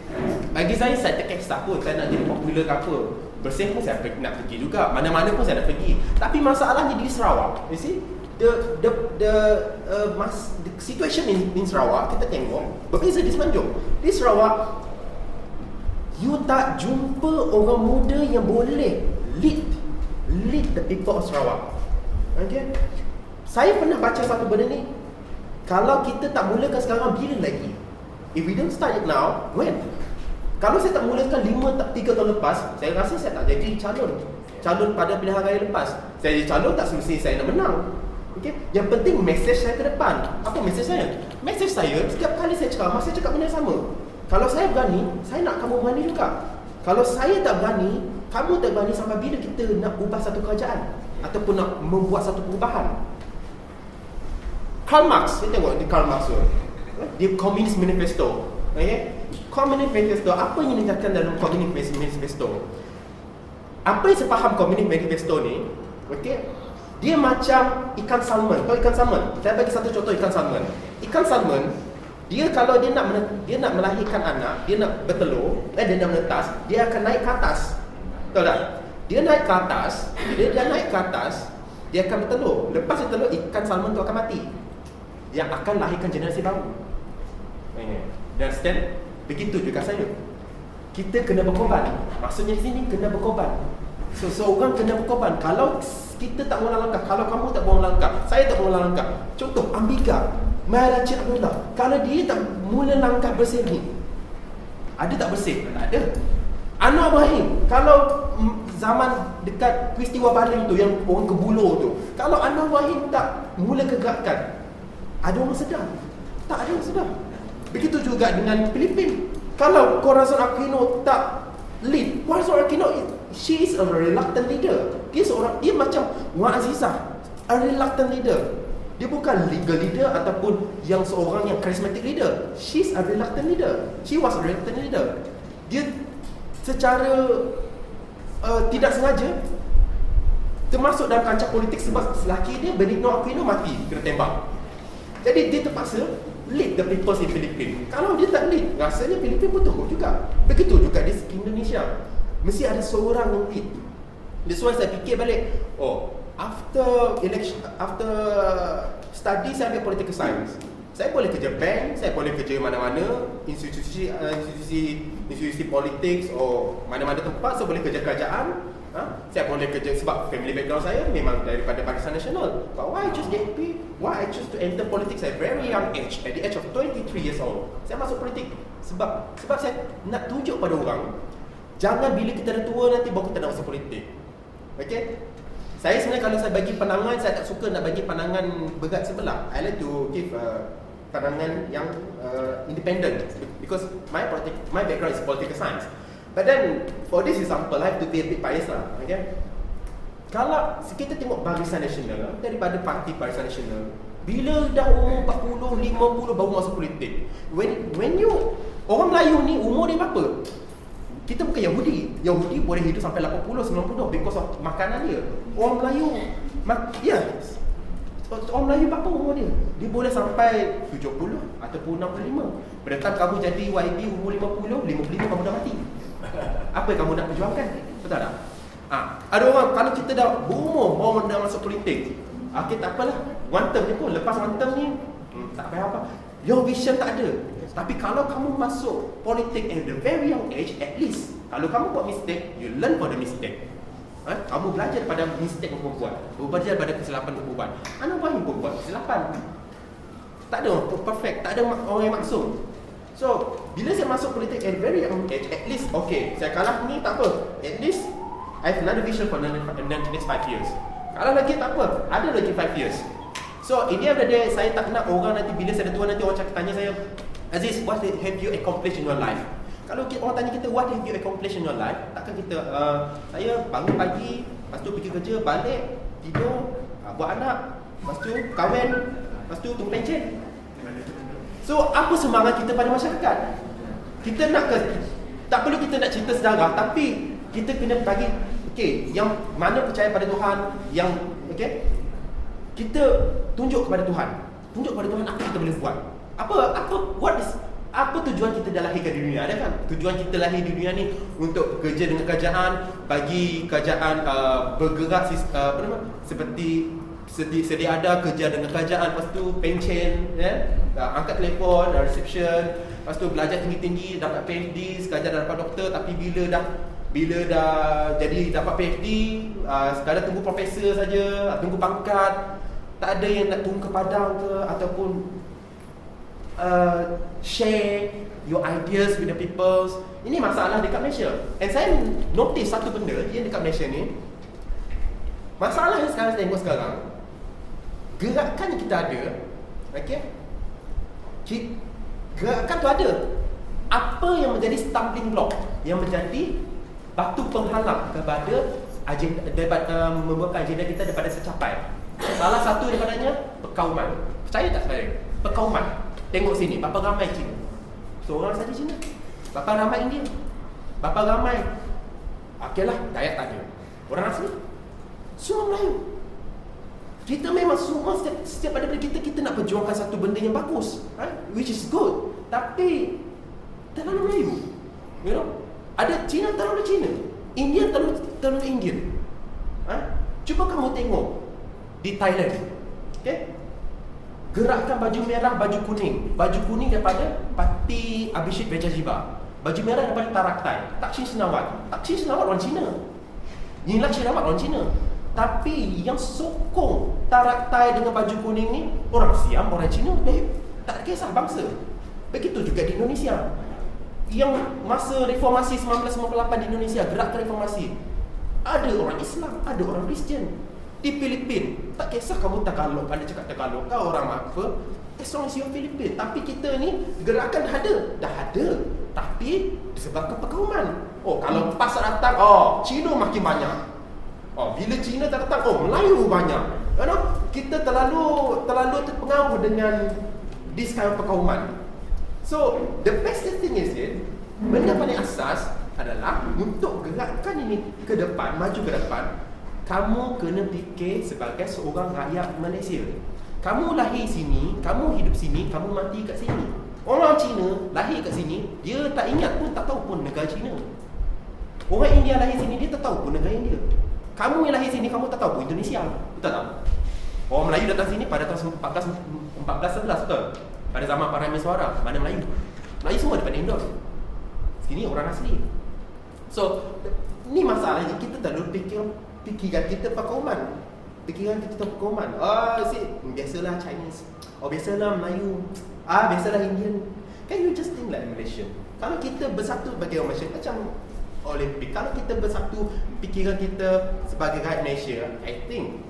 bagi saya tak kisah pun saya nak jadi popular ke apa. Bersih pun saya nak pergi juga, mana-mana pun saya nak pergi. Tapi masalahnya di Sarawak, you see, the situation in Sarawak kita tengok berbeza di Semenanjung. Di Sarawak, you tak jumpa orang muda yang boleh lead the people of Sarawak. Okay? Saya pernah baca satu benda ni. Kalau kita tak mulakan sekarang, bila lagi? If we don't start it now, when? Kalau saya tak mulakan 3 tahun lepas, saya rasa saya tak jadi calon pada pilihan raya lepas. Saya jadi calon tak semestinya saya nak menang. Okay? Yang penting mesej saya ke depan. Apa mesej saya? Mesej saya, setiap kali saya cakap benda yang sama. Kalau saya berani, saya nak kamu berani juga. Kalau saya tak berani, kamu tak berani, sampai bila kita nak ubah satu kerajaan ataupun nak membuat satu perubahan. Karl Marx, kita tengok di Karl Marx tu, di Communist Manifesto. Okay? Communist Manifesto, apa yang dinyatakan dalam Communist Manifesto? Apa yang saya faham Communist Manifesto ni, okay? Dia macam ikan salmon. Tahu ikan salmon? Saya bagi satu contoh ikan salmon. Ikan salmon, dia kalau dia nak melahirkan anak, dia nak bertelur, dia nak menetas, dia akan naik ke atas. Tahu tak? Dia naik ke atas, dia akan bertelur. Lepas dia telur, ikan salmon tu akan mati. Yang akan lahirkan generasi baru. Understand? Begitu juga saya. Kita kena berkorban. Maksudnya di sini kena berkorban. Seorang kena berkorban. Kalau kita tak mula langkah, kalau kamu tak mula langkah, saya tak mula langkah. Contoh Amiga, Merah Chin Abdullah. Kalau dia tak mula langkah bersih ni, ada tak bersih? Tak ada. Anwar Bahim, kalau zaman dekat peristiwa Baling tu, yang orang kebulur tu, kalau Anwar Bahim tak mula kegerakan, ada orang sedar? Tak ada orang sedar. Begitu juga dengan Filipina. Kalau Corazon Aquino tak lead, Corazon Aquino, she is a reluctant leader. Dia macam Wan Azizah, a reluctant leader. Dia bukan legal leader ataupun yang seorang yang charismatic leader. She's a reluctant leader. She was a reluctant leader. Dia secara tidak sengaja termasuk dalam kancah politik sebab lelaki dia, Benigno Aquino, mati kena tembak. Jadi dia terpaksa lead the people in Philippines. Kalau dia tak lead, rasanya Philippines pun teruk juga. Begitu juga di Indonesia. mesti ada seorang yang lead. That's why saya fikir balik, after study saya ambil political science. Saya boleh kerja bank, saya boleh kerja mana-mana institusi politik atau mana-mana tempat. Saya boleh kerja kerajaan. Saya boleh kerja sebab family background saya memang daripada Barisan Nasional. But why I choose DAP? Why I choose to enter politics at very young age, at the age of 23 years old? Saya masuk politik sebab saya nak tunjuk pada orang, jangan bila kita dah tua nanti baru kita nak masuk politik. Okay? Saya sebenarnya kalau saya bagi pandangan, saya tak suka nak bagi pandangan berat sebelah. I like to give pandangan yang independent because my background is political science. But then for this example, I have to be a bit biased lah. Okay? Kalau kita tengok Barisan Nasional, daripada parti Barisan Nasional, bila dah umur 40, 50 baru masuk politik. When you, orang Melayu ni umur dia berapa? Kita bukan Yahudi. Yahudi boleh hidup sampai 80, 90 because of makanan dia. Orang Melayu, orang Melayu berapa umur dia? Dia boleh sampai 70 ataupun 65. Pada time kamu jadi YB umur 50, 55 kamu dah mati. Apa yang kamu nak perjuangkan? Betul tak? Ada orang, kalau kita dah berumur baru nak masuk politik, okay, tak apalah, one term je pun. Lepas one term ni tak payah apa. Your vision tak ada. Tapi kalau kamu masuk politik at the very young age, at least kalau kamu buat mistake, you learn for the mistake. Kamu belajar daripada mistake yang kamu buat, belajar daripada kesilapan yang kamu buat. Anak buah yang buat kesilapan. Tak ada orang perfect, tak ada orang yang maksum. So, bila saya masuk politik at very young age, at least, okay, saya kalah ni tak apa. At least, I have another vision for the next 5 years. Kalau lagi tak apa, ada lagi 5 years. So, in the end of the day, saya tak nak orang nanti, bila saya dah tua nanti orang cakap tanya saya, Aziz, what have you accomplished in your life? Kalau orang tanya kita, what have you accomplished in your life? Takkan kita, saya bangun pagi, lepas tu pergi kerja, balik, tidur, buat anak, lepas tu kahwin, lepas tu tunggu pencen. So, apa semangat kita pada masyarakat? Kita nak tak perlu kita nak cerita sejarah, tapi kita kena bagi, okay, yang mana percaya pada Tuhan, yang, okay, kita tunjuk kepada Tuhan. Tunjuk kepada Tuhan apa kita boleh buat. Apa tujuan kita dah lahir ke dunia? Ada kan? Tujuan kita lahir di dunia ni untuk bekerja dengan kerajaan, bagi kerajaan bergerak seperti sedia ada kerja dengan kerajaan, lepas tu pencen, angkat telefon, reception, lepas tu belajar tinggi-tinggi, dapat PhD, sekadar dah dapat doktor, tapi bila dah jadi dapat PhD, sekadar tunggu profesor saja, tunggu pangkat, tak ada yang nak tunggu ke padang ke ataupun share your ideas with the people. Ini masalah dekat Malaysia. And saya notice satu benda yang dekat Malaysia ni, masalah yang sekarang saya tengok sekarang, gerakan yang kita ada, okay, gerakan tu ada. Apa yang menjadi stumbling block, yang menjadi batu penghalang kepada agenda, daripada membuatkan agenda kita daripada tercapai. Salah satu daripadanya perkauman. Percaya tak saya? Perkauman. Tengok sini, berapa ramai Cina? Seorang saja Cina. Berapa ramai India? Berapa ramai? Okeylah, Dayak tak ada. Orang asli semua Melayu. Kita memang semua setiap pada kita nak perjuangkan satu benda yang bagus, which is good. Tapi terlalu Melayu. You know? Ada Cina terlalu Cina, Indian terlalu Indian. Cuba kamu tengok di Thailand. Okay? Gerakan baju merah, baju kuning. Baju kuning daripada Parti Abhishek Vejajiva. Baju merah daripada Taraktai. Thaksin Shinawatra. Thaksin Shinawatra orang Cina. Yingluck Shinawatra orang Cina. Tapi yang sokong Taraktai dengan baju kuning ni orang Siam, orang Cina. Tak kisah bangsa. Begitu juga di Indonesia. Yang masa reformasi 1998 di Indonesia, gerakan reformasi, ada orang Islam, ada orang Kristian. Di Filipina, tak kisah kamu Tagalog, anda cakap Tagalog, kau orang apa, as long as you're Filipina. Tapi kita ni, gerakan dah ada. Tapi disebabkan perkauman. Kalau pasar datang, Cina makin banyak. Bila Cina datang, Melayu banyak. You know, kita terlalu terpengaruh dengan this kind of perkauman. So, the best thing is benda paling asas adalah untuk gerakan ini ke depan, maju ke depan, kamu kena fikir sebagai seorang rakyat Malaysia. Kamu lahir sini, kamu hidup sini, kamu mati kat sini. Orang Cina lahir kat sini, dia tak ingat pun, tak tahu pun negara Cina. Orang India lahir sini, dia tak tahu pun negara India. Kamu yang lahir sini, kamu tak tahu pun Indonesia. Betul tak? Orang Melayu datang sini pada tahun 1411, betul? Pada zaman para Mesuara, mana Melayu? Melayu semua daripada Indo. Sini orang asli. So, ni masalahnya kita tak dulu fikiran kita pakauman. Fikiran kita pakauman. Biasalah Chinese. Biasalah Melayu. Biasalah Indian. Can you just think like Malaysian? Kalau kita bersatu sebagai orang Malaysia, macam Olimpik. Kalau kita bersatu fikiran kita sebagai rakyat Malaysia, I think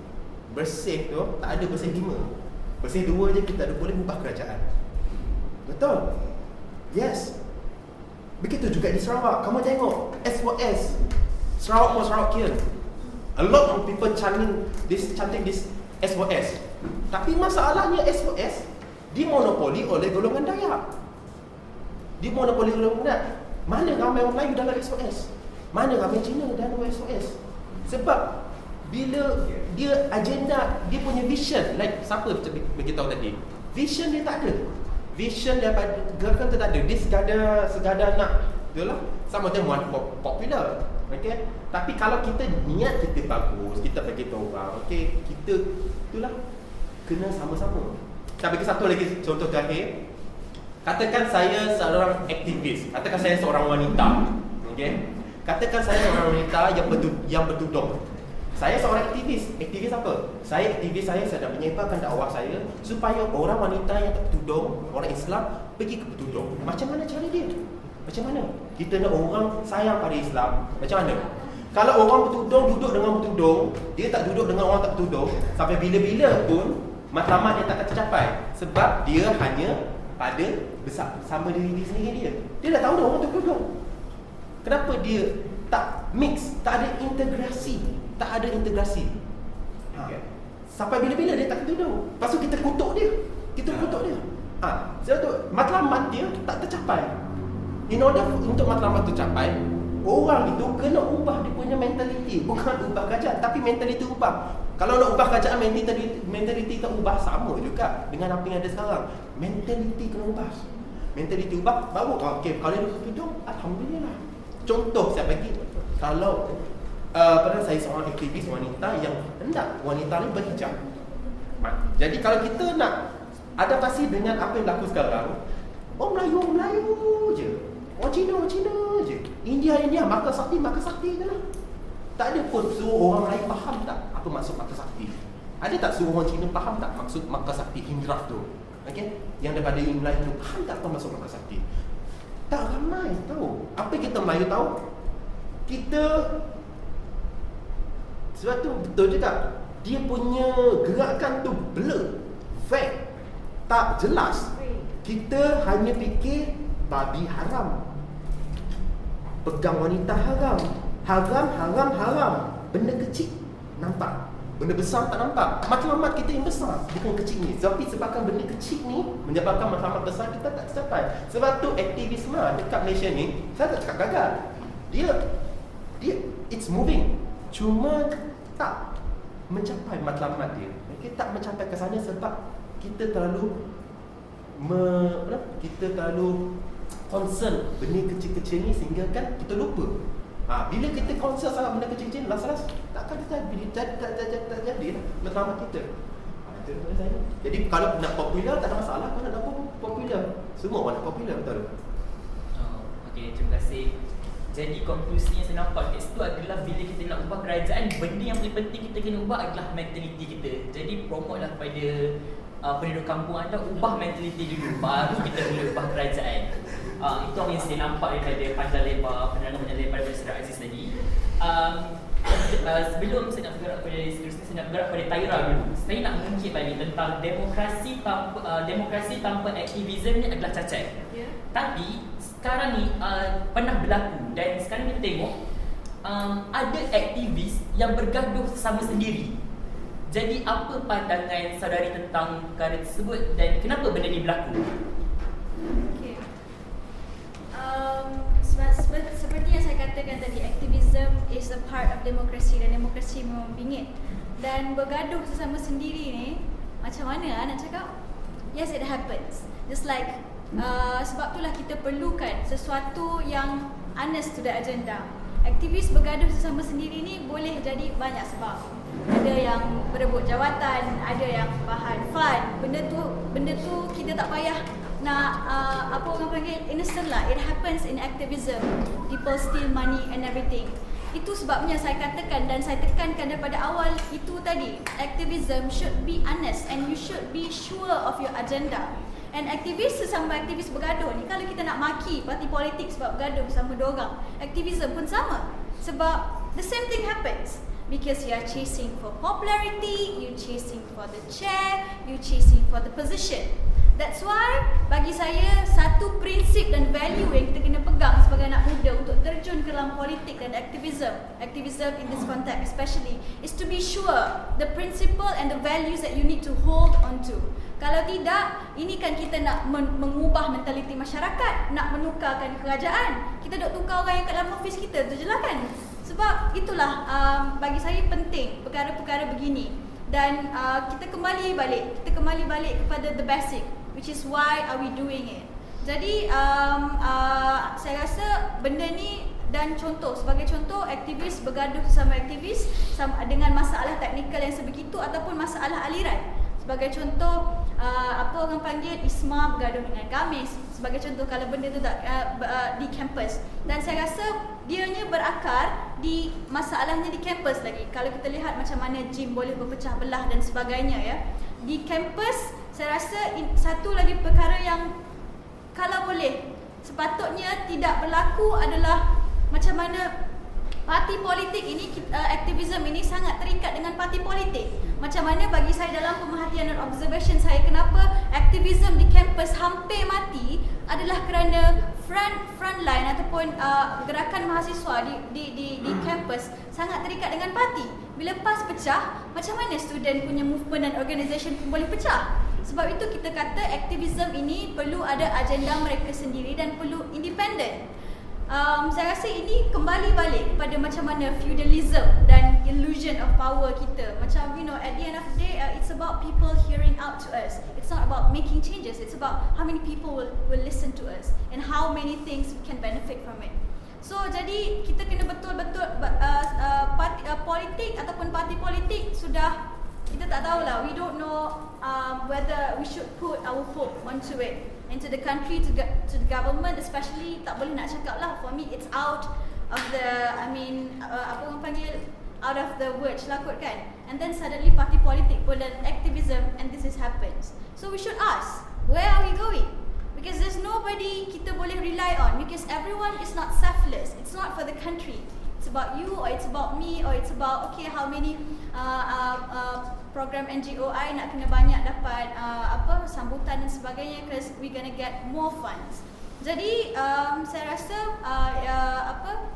bersih tu tak ada bersih 5. Bersih 2 je kita ada boleh ubah kerajaan. Betul? Yes. Begitu juga di Sarawak. Kamu tengok SOS. Sarawak mau Sarawak kill. A lot of people chanting this SOS. Tapi masalahnya SOS dimonopoli oleh golongan Dayak. Dimonopoli oleh golongan Dayak. Mana ramai orang Melayu dalam SOS? Mana ramai Cina dalam SOS? Sebab bila dia agenda, dia punya vision, like siapa bagi tahu tadi, vision dia tak ada. Vision daripada gerakan tu tak ada. Dia segada nak itulah sama macam popular. Okay? Tapi kalau kita niat kita bagus, kita bagi tahu orang, okay, kita itulah kena sama-sama. Saya bagi satu lagi contoh terakhir. Katakan saya seorang aktivis. Katakan saya seorang wanita. Okay? Katakan saya seorang wanita yang bertudung. Saya seorang aktivis. Aktivis apa? Saya sedang menyebarkan dakwah saya supaya orang wanita yang tak bertudung, orang Islam, pergi ke bertudung. Macam mana cara dia? Macam mana? Kita nak orang sayang pada Islam. Macam mana? Kalau orang bertudung duduk dengan bertudung, dia tak duduk dengan orang tak bertudung, sampai bila-bila pun matlamat dia tak akan tercapai. Sebab dia hanya pada bersama diri sendiri dia. Dia dah tahu dah orang tu bertudung. Kenapa dia tak mix, tak ada integrasi? Sampai bila-bila dia tak bertudung. Lepas tu kita kutuk dia. Sebab tu matlamat dia tak tercapai. In order untuk matlamat tu capai, orang itu kena ubah dia punya mentaliti. Bukan ubah kerajaan, tapi mentaliti ubah. Kalau nak ubah kerajaan, mentaliti tak ubah, sama juga dengan apa yang ada sekarang. Mentaliti kena ubah. Mentaliti ubah, baru okay, kalau dia bertudung, alhamdulillah. Contoh saya bagi, kalau pernah saya seorang aktivis wanita yang hendak wanita ni berhijab. Jadi kalau kita nak adaptasi dengan apa yang berlaku sekarang, orang Melayu je, orang Cina je, India maka sakti je lah. Tak ada pun suruh orang Melayu faham tak apa maksud maka sakti. Ada tak suruh orang Cina faham tak maksud maka sakti Hindrah tu? Okay? Yang daripada Melayu tu faham tak apa maksud maka sakti? Tak ramai tahu. Apa kita Melayu tahu? Kita sebab tu betul juga, dia punya gerakan tu blur, vague, tak jelas. Kita hanya fikir babi haram, pegang wanita haram, haram. Benda kecil nampak, benda besar tak nampak. Matlamat kita yang besar, bukan kecil ni. Tapi sebabkan benda kecil ni menyebabkan matlamat besar kita tak tercapai. Sebab tu aktivisme dekat Malaysia ni, saya tak cakap gagal. Dia it's moving, cuma tak mencapai matlamat dia. Kita tak mencapai ke sana sebab kita terlalu concern benda kecil-kecil ni sehingga kan kita lupa. Bila kita concern sangat benda kecil-kecil, last takkan tak jadi lah matlamat kita. Itu saya. Jadi kalau nak popular tak ada masalah. Kalau nak popular, semua orang nak popular, betul? Okey, terima kasih. Jadi konklusi yang saya nampak kat situ adalah bila kita nak ubah kerajaan, benda yang paling penting kita kena ubah adalah mentaliti kita. Jadi promote lah kepada penduduk kampung anda, ubah mentaliti dulu, baru kita boleh ubah kerajaan. Itu yang saya nampak daripada panjang lebar daripada Saudara Aziz tadi. Sebelum saya nak bergerak pada seterusnya, saya nak bergerak pada Taira dulu. Saya nak mengungkit balik tentang demokrasi tanpa aktivisme ni adalah cacat. Tapi sekarang ni pernah berlaku dan sekarang kita tengok ada aktivis yang bergaduh sesama sendiri. Jadi apa pandangan saudari tentang perkara tersebut dan kenapa benda ni berlaku? Okay. Seperti yang saya katakan tadi, activism is a part of demokrasi dan demokrasi memang bingit. Dan bergaduh sesama sendiri ni, macam mana nak cakap? Yes, it happens. Just like sebab itulah kita perlukan sesuatu yang honest to the agenda. Aktivis bergaduh sesama sendiri ni boleh jadi banyak sebab. Ada yang berebut jawatan, ada yang bahan fun. Benda tu kita tak payah nak apa orang panggil innocent lah. It happens in activism. People steal money and everything. Itu sebabnya saya katakan dan saya tekankan daripada awal itu tadi, activism should be honest and you should be sure of your agenda. And aktivis sesama aktivis bergaduh ni, kalau kita nak maki parti politik sebab bergaduh sama diorang, aktivism pun sama. Sebab the same thing happens. Because you are chasing for popularity, you chasing for the chair, you chasing for the position. That's why bagi saya satu prinsip dan value yang kita kena pegang sebagai anak muda untuk terjun ke dalam politik dan activism in this context especially, is to be sure the principle and the values that you need to hold on to. Kalau tidak, ini kan kita nak mengubah mentaliti masyarakat, nak menukarkan kerajaan. Kita duk tukar orang yang kat dalam office kita tu je lah kan. Sebab itulah bagi saya penting perkara-perkara begini. Dan kita kembali balik kepada the basic, which is why are we doing it. Jadi saya rasa benda ni, dan sebagai contoh aktivis bergaduh sesama aktivis dengan masalah teknikal yang sebegitu ataupun masalah aliran. Sebagai contoh apa orang panggil ISMA bergaduh dengan Gamis. Sebagai contoh kalau benda tu tak di kampus. Dan saya rasa dianya berakar di masalahnya di kampus lagi. Kalau kita lihat macam mana gym boleh berpecah belah dan sebagainya ya. Di kampus saya rasa satu lagi perkara yang kalau boleh sepatutnya tidak berlaku adalah macam mana parti politik ini, aktivisme ini sangat terikat dengan parti politik. Macam mana bagi saya dalam pemerhatian dan observation saya, kenapa aktivisme di kampus hampir mati adalah kerana front line ataupun gerakan mahasiswa di kampus sangat terikat dengan parti. Bila PAS pecah, macam mana student punya movement dan organisation pun boleh pecah? Sebab itu kita kata aktivisme ini perlu ada agenda mereka sendiri dan perlu independen. Saya rasa ini kembali balik kepada macam mana feudalism dan illusion of power kita. Macam at the end of the day, it's about people hearing out to us. It's not about making changes. It's about how many people will listen to us and how many things we can benefit from it. So jadi kita kena betul-betul politik ataupun parti politik sudah, kita tak tahulah. We don't know whether we should put our hope onto it, into the country, to the government especially. Tak boleh nak cakap lah. For me it's out of the, apa orang panggil, out of the verge lah kot kan. And then suddenly parti politik pun dan activism, and this happens. So we should ask, where are we going? Because there's nobody kita boleh rely on, because everyone is not selfless. It's not for the country. It's about you, or it's about me, or it's about how many program NGOI nak kena banyak dapat sambutan dan sebagainya, because we gonna get more funds. Jadi saya rasa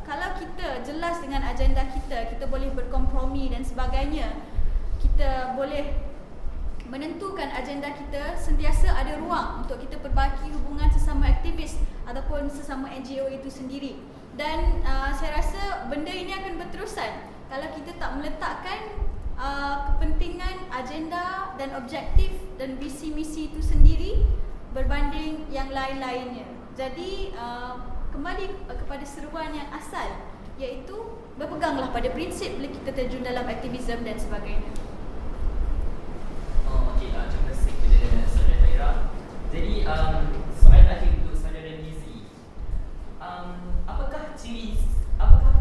kalau kita jelas dengan agenda kita boleh berkompromi dan sebagainya, kita boleh menentukan agenda kita, sentiasa ada ruang untuk kita perbaiki hubungan sesama aktivis ataupun sesama NGO itu sendiri. Dan saya rasa benda ini akan berterusan kalau kita tak meletakkan kepentingan, agenda dan objektif dan visi misi itu sendiri berbanding yang lain-lainnya. Jadi kembali kepada seruan yang asal, iaitu berpeganglah pada prinsip bila kita terjun dalam aktivisme dan sebagainya. Okey, terima kasih kepada Saudara Taira. Jadi soalan akhir untuk Saudara Lizzie. Apakah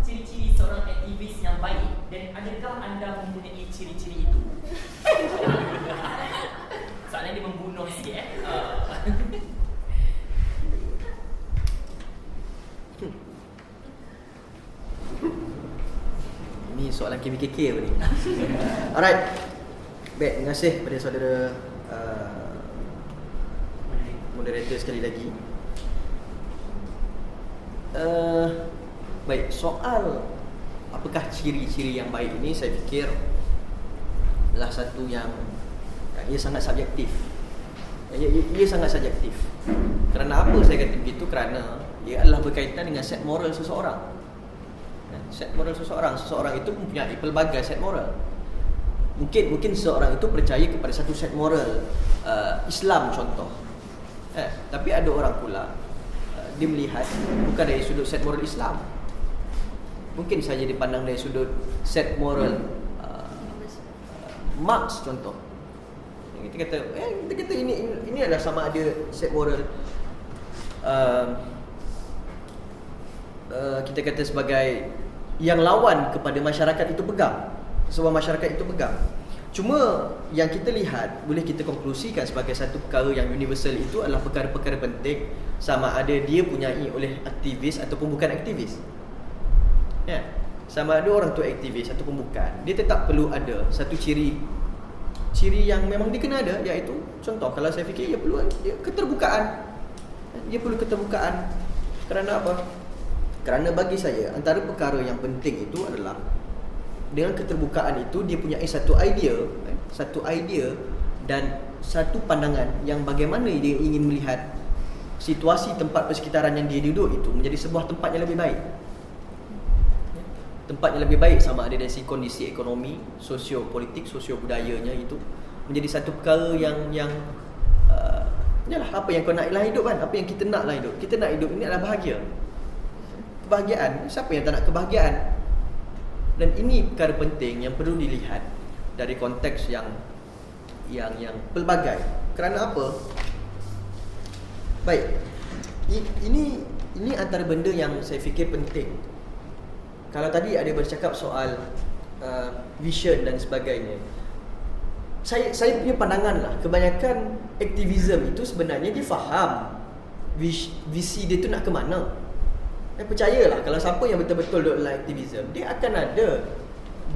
ciri-ciri seorang aktivis yang baik, dan adakah anda mempunyai ciri-ciri itu? Soalan dia membunuh sikit Ini soalan KBKK apa ni? Alright. Baik, terima kasih kepada saudara moderator sekali lagi. Baik, soal apakah ciri-ciri yang baik ini, saya fikir adalah satu yang ia sangat subjektif. Ia sangat subjektif. Kerana apa saya kata begitu? Kerana ia adalah berkaitan dengan set moral seseorang. Set moral seseorang itu mempunyai pelbagai set moral. Mungkin seseorang itu percaya kepada satu set moral Islam contoh. Tapi ada orang pula dia melihat bukan dari sudut set moral Islam. mungkin saja dipandang dari sudut set moral Marx contoh. Kita kata ini adalah sama ada set moral kita kata sebagai yang lawan kepada masyarakat itu pegang. Sebuah masyarakat itu pegang. Cuma yang kita lihat, boleh kita konklusikan sebagai satu perkara yang universal itu adalah perkara-perkara penting, sama ada dia punyai oleh aktivis ataupun bukan aktivis. Ya. Sama ada orang tu aktivis ataupun bukan, dia tetap perlu ada satu ciri yang memang dia kena ada, iaitu contoh kalau saya fikir dia perlu keterbukaan. Dia perlu keterbukaan. Kerana apa? Kerana bagi saya antara perkara yang penting itu adalah dengan keterbukaan itu dia punya satu idea dan satu pandangan yang bagaimana dia ingin melihat situasi tempat persekitaran yang dia duduk itu menjadi sebuah tempat yang lebih baik. Tempat yang lebih baik sama ada dari segi kondisi ekonomi, sosio-politik, sosio-budayanya itu menjadi satu perkara yang yalah, apa yang kau nak dalam hidup kan, apa yang kita nak dalam hidup. Kita nak hidup ini adalah bahagia. Kebahagiaan, siapa yang tak nak kebahagiaan? Dan ini perkara penting yang perlu dilihat dari konteks yang pelbagai. Kerana apa? Baik. Ini antara benda yang saya fikir penting. Kalau tadi ada bercakap soal vision dan sebagainya, saya punya pandangan lah, kebanyakan aktivism itu sebenarnya dia faham visi dia tu nak ke mana. Saya percayalah kalau siapa yang betul-betul duduk dalam aktivism, dia akan ada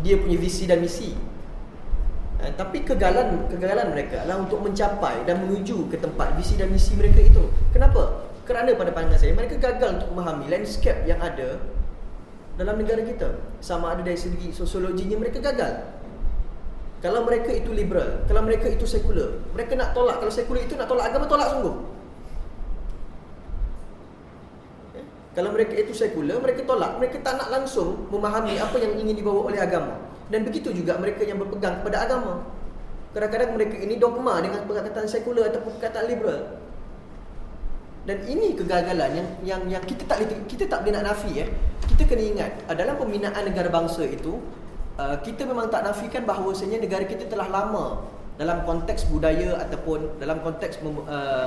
dia punya visi dan misi. Tapi kegagalan mereka adalah untuk mencapai dan menuju ke tempat visi dan misi mereka itu. Kenapa? Kerana pada pandangan saya mereka gagal untuk memahami landscape yang ada dalam negara kita. Sama ada dari segi sosiologinya mereka gagal. Kalau mereka itu liberal, kalau mereka itu sekular, mereka nak tolak. Kalau sekular itu nak tolak agama, tolak sungguh. Kalau mereka itu sekular, mereka tolak. Mereka tak nak langsung memahami apa yang ingin dibawa oleh agama. Dan begitu juga mereka yang berpegang kepada agama. Kadang-kadang mereka ini dogma dengan perkataan sekular ataupun perkataan liberal. Dan ini kegagalan yang kita tak boleh nak nafi. Kita kena ingat, dalam pembinaan negara bangsa itu, kita memang tak nafikan bahawasanya negara kita telah lama dalam konteks budaya ataupun dalam konteks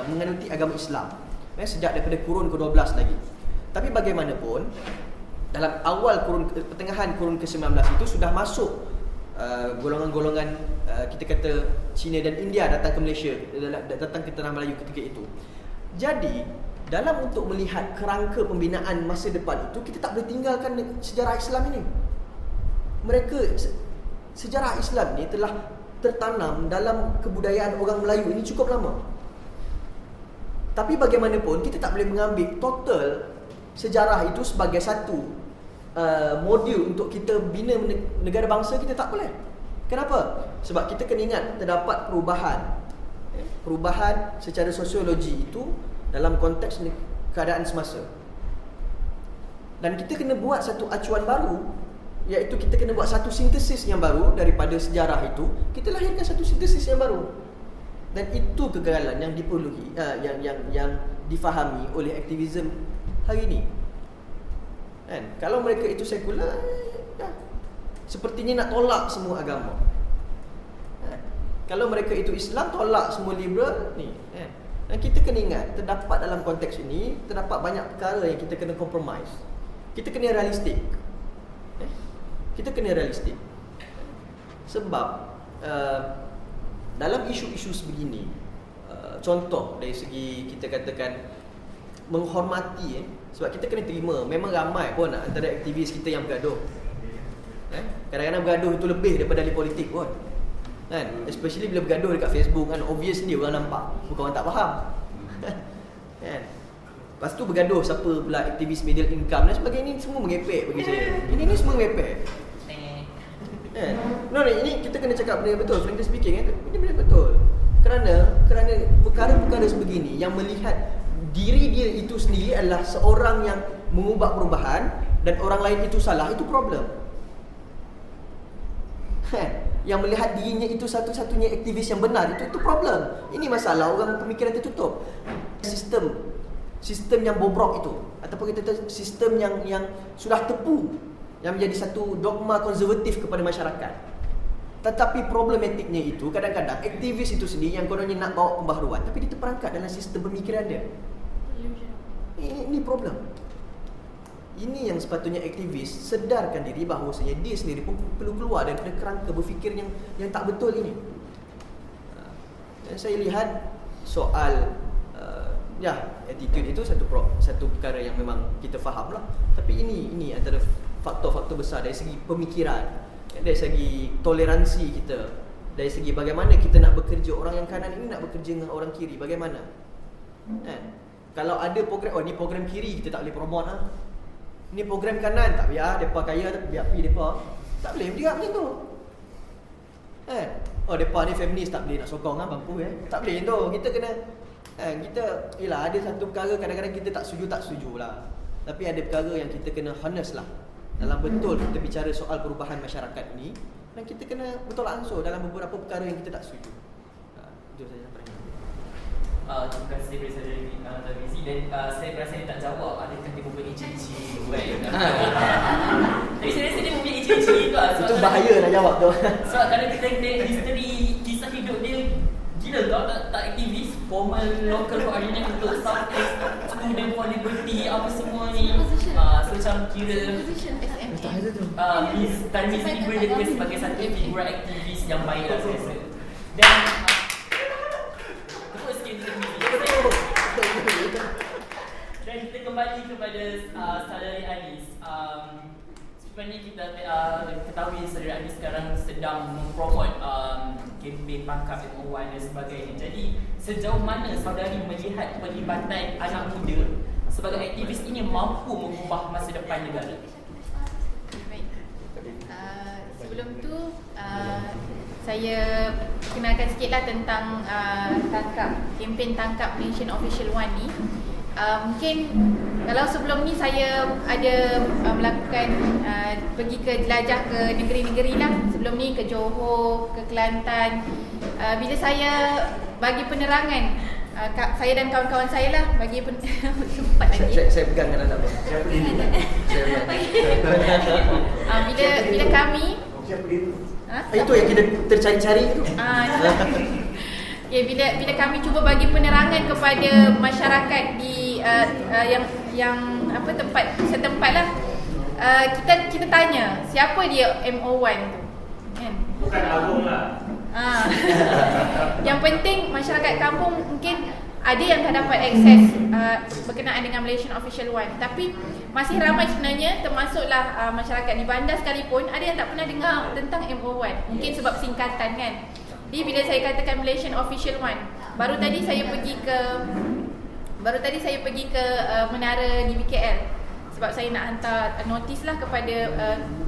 menganuti agama Islam. Sejak daripada kurun ke-12 lagi. Tapi bagaimanapun dalam awal pertengahan kurun ke-19 itu sudah masuk golongan-golongan kita kata China dan India datang ke Malaysia, datang ke Tanah Melayu ketika itu. Jadi dalam untuk melihat kerangka pembinaan masa depan itu, kita tak boleh tinggalkan sejarah Islam ini. Sejarah Islam ni telah tertanam dalam kebudayaan orang Melayu ini cukup lama. Tapi bagaimanapun kita tak boleh mengambil total sejarah itu sebagai satu modul untuk kita bina negara bangsa kita, tak boleh. Kenapa? Sebab kita kena ingat terdapat perubahan secara sosiologi itu dalam konteks keadaan semasa. Dan kita kena buat satu acuan baru, iaitu kita kena buat satu sintesis yang baru daripada sejarah itu. Kita lahirkan satu sintesis yang baru. Dan itu kegagalan yang diperlukan, yang difahami oleh aktivism hari ini. Kan? Kalau mereka itu sekular, sepertinya nak tolak semua agama. Kalau mereka itu Islam, tolak semua liberal ni. Dan kita kena ingat, terdapat dalam konteks ini, terdapat banyak perkara yang kita kena compromise. Kita kena realistik. Sebab dalam isu-isu sebegini, contoh dari segi kita katakan menghormati, sebab kita kena terima memang ramai pun antara aktivis kita yang bergaduh. Kadang-kadang bergaduh itu lebih daripada ahli politik pun. Kan? Especially bila bergaduh dekat Facebook kan, obviously orang nampak, bukan orang tak faham. Kan? Lepas tu bergaduh siapa pula aktivis middle income dan sebagainya, ini semua mengepek bagi saya. Ini semua mengepek. No, ini kita kena cakap benda yang betul. Frankly speaking, ini benda betul. Kerana perkara-perkara sebegini yang melihat diri dia itu sendiri adalah seorang yang mengubah perubahan dan orang lain itu salah, itu problem. Yang melihat dirinya itu satu-satunya aktivis yang benar, itu problem. Ini masalah orang pemikiran tertutup. Sistem yang bobrok itu, ataupun kita sistem yang sudah tepu, yang menjadi satu dogma konservatif kepada masyarakat. Tetapi problematiknya itu kadang-kadang aktivis itu sendiri yang kononnya nak bawa pembaharuan, tapi dia terperangkap dalam sistem pemikiran dia. Ini problem. Ini yang sepatutnya aktivis sedarkan diri bahawasanya dia sendiri pun perlu keluar daripada kerangka berfikir yang tak betul ini. Dan saya lihat soal attitude itu satu perkara yang memang kita faham lah. Tapi ini antara faktor-faktor besar dari segi pemikiran, dari segi toleransi kita, dari segi bagaimana kita nak bekerja. Orang yang kanan ini nak bekerja dengan orang kiri, bagaimana? Kalau ada program, ni program kiri kita tak boleh promote lah. Ni program kanan, tak biar mereka kaya, biar pergi mereka. Tak boleh juga macam tu. Mereka ni feminis, tak boleh nak sokong lah, mampu tak boleh tu. Kita kena yelah, ada satu perkara kadang-kadang kita tak setuju lah. Tapi ada perkara yang kita kena honest lah. Dalam betul kita bicara soal perubahan masyarakat ni, dan kita kena betul ansur dalam beberapa perkara yang kita tak setuju. Itu saja sampai. Terima kasih kepada saudara Rizi, dan saya rasa dia tak jawab adakah dia mempunyai ciri-ciri kan. Tapi saya rasa dia mempunyai ciri-ciri tu lah. Itu bahaya nak jawab tu. Sebab kalau kita tengok history kisah hidup dia, gila tau, tak aktivis, formal local coordinate untuk Southeast Student for Liberty, apa semua ni. So macam kira Tan Mizi ni boleh dia sebagai satu figura aktivis yang baik lah saya rasa. Dan tepuk sikit Tan Mizi. Dan kita kembali kepada saudari Anis. Sebenarnya kita ketahui saudara Anis sekarang sedang mempromot kempen Pangkap MO1 dan sebagainya. Jadi sejauh mana saudari melihat pelibatan anak muda sebagai aktivis ini mampu mengubah masa depan negara? Baik. Sebelum tu saya kenalkan sikitlah tentang kempen Tangkap Malaysian Official One ni. Mungkin kalau sebelum ni saya ada melakukan pergi ke jelajah ke negeri-negeri lah. Sebelum ni ke Johor, ke Kelantan. Bila saya bagi penerangan, saya dan kawan-kawan saya lah bagi sempat lagi. Saya pegang dengan anak saya. Siapa dia? Bila kami Siapa dia? Itu yang kita tercari-cari tu. Bila kami cuba bagi penerangan kepada masyarakat di yang tempat setempat lah, kita tanya siapa dia MO1 tu, kan? Bukan Agong lah. Yang penting masyarakat kampung mungkin ada yang tak dapat akses berkenaan dengan Malaysian Official One, tapi masih ramai sebenarnya, termasuklah masyarakat di bandar sekalipun, ada yang tak pernah dengar tentang MO1, mungkin sebab singkatan kan. Jadi bila saya katakan Malaysian Official One, baru tadi saya pergi ke menara di BKL sebab saya nak hantar notis lah kepada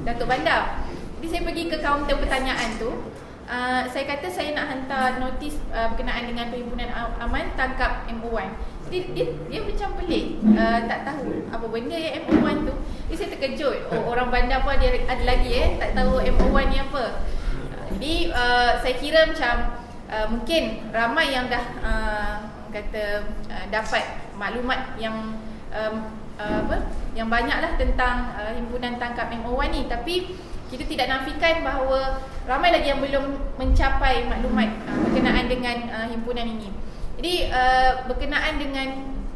Datuk Bandar. Jadi saya pergi ke kaunter pertanyaan tu. Saya kata saya nak hantar notis berkenaan dengan Perhimpunan Aman Tangkap MO1. Jadi dia macam pelik, tak tahu apa benda yang MO1 tu. Jadi saya terkejut, orang bandar pun ada lagi tak tahu MO1 ni apa. Jadi saya kira macam mungkin ramai yang dah dapat maklumat yang yang banyaklah tentang Himpunan Tangkap MO1 ni, tapi kita tidak nafikan bahawa ramai lagi yang belum mencapai maklumat berkenaan dengan himpunan ini. Jadi berkenaan dengan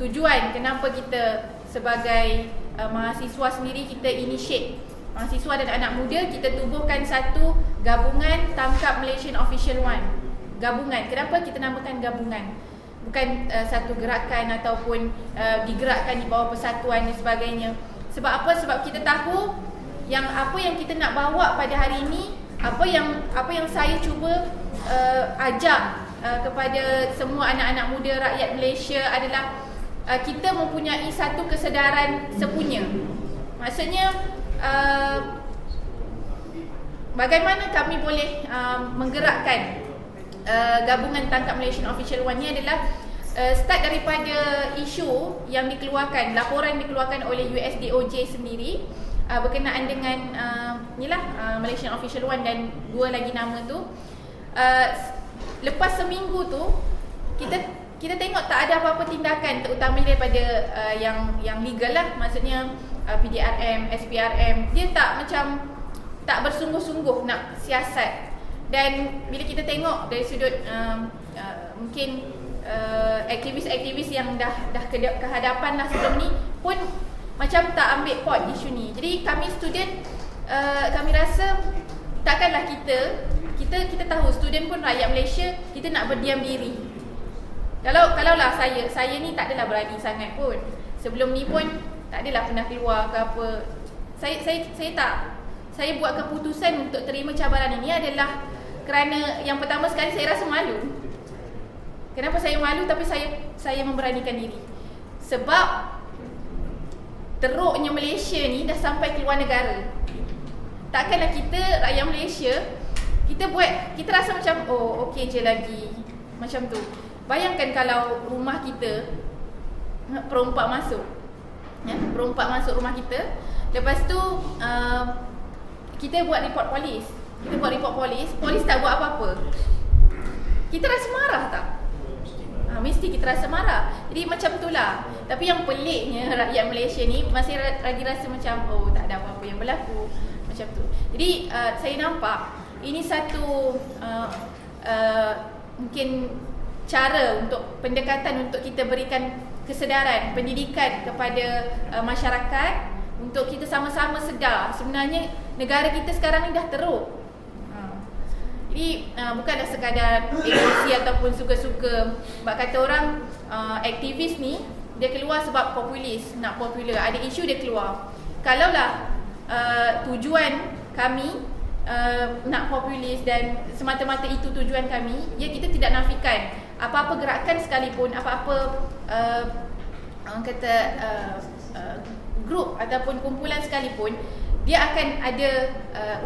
tujuan kenapa kita sebagai mahasiswa sendiri kita initiate, mahasiswa dan anak muda, kita tubuhkan satu gabungan Tangkap Malaysian Official One. Gabungan, kenapa kita namakan gabungan? Bukan satu gerakan ataupun digerakkan di bawah persatuan dan sebagainya. Sebab apa? Sebab kita tahu yang apa yang kita nak bawa pada hari ini, apa yang saya cuba ajak kepada semua anak-anak muda rakyat Malaysia adalah kita mempunyai satu kesedaran sepunya. Maksudnya bagaimana kami boleh menggerakkan gabungan Tangkap Malaysian Official One ni adalah start daripada isu yang dikeluarkan, laporan dikeluarkan oleh USDOJ sendiri berkenaan dengan Malaysian Official One dan dua lagi nama tu. Lepas seminggu tu kita tengok tak ada apa-apa tindakan, terutamanya daripada yang legal lah, maksudnya PDRM, SPRM, dia tak bersungguh-sungguh nak siasat. Dan bila kita tengok dari sudut mungkin aktivis-aktivis yang dah kehadapan lah sebelum ni pun macam tak ambil pot isu ni. Jadi kami student, kami rasa takkanlah kita tahu student pun rakyat Malaysia, kita nak berdiam diri. Kalaulah saya ni tak adalah berani sangat pun. Sebelum ni pun tak adalah pernah keluar ke apa. Saya buat keputusan untuk terima cabaran ini adalah kerana yang pertama sekali saya rasa malu. Kenapa saya malu tapi saya memberanikan diri? Sebab teruknya Malaysia ni dah sampai ke luar negara. Takkanlah kita rakyat Malaysia kita rasa macam okey je lagi macam tu. Bayangkan kalau rumah kita perompak masuk. Ya, perompak masuk rumah kita. Lepas tu kita buat report polis. Polis tak buat apa-apa. Kita rasa marah tak? Mesti kita rasa marah. Jadi macam itulah. Tapi yang peliknya rakyat Malaysia ni masih lagi rasa macam tak ada apa-apa yang berlaku. Macam tu. Jadi saya nampak ini satu mungkin cara untuk pendekatan untuk kita berikan kesedaran, pendidikan kepada masyarakat untuk kita sama-sama sedar sebenarnya negara kita sekarang ni dah teruk. Jadi bukanlah sekadar emosi ataupun suka-suka. Sebab kata orang aktivis ni dia keluar sebab populis, nak popular, ada isu dia keluar. Kalaulah tujuan kami nak populis dan semata-mata itu tujuan kami, ya kita tidak nafikan apa-apa gerakan sekalipun, apa-apa grup ataupun kumpulan sekalipun, dia akan ada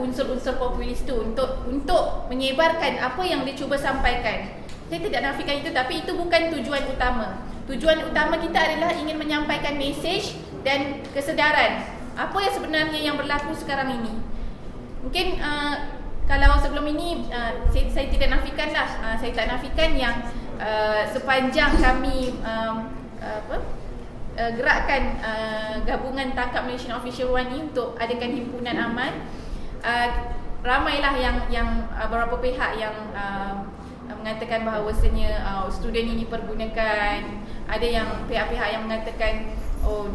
unsur-unsur populis tu untuk menyebarkan apa yang dia cuba sampaikan. Saya tidak nafikan itu, tapi itu bukan tujuan utama. Tujuan utama kita adalah ingin menyampaikan mesej dan kesedaran apa yang sebenarnya yang berlaku sekarang ini. Mungkin kalau sebelum ini saya tidak nafikan lah, saya tak nafikan yang sepanjang kami gerakkan gabungan Tangkap Malaysian Official One ni untuk adakan himpunan aman, ramailah yang beberapa pihak yang mengatakan bahawasanya student ini pergunakan. Ada yang pihak-pihak yang mengatakan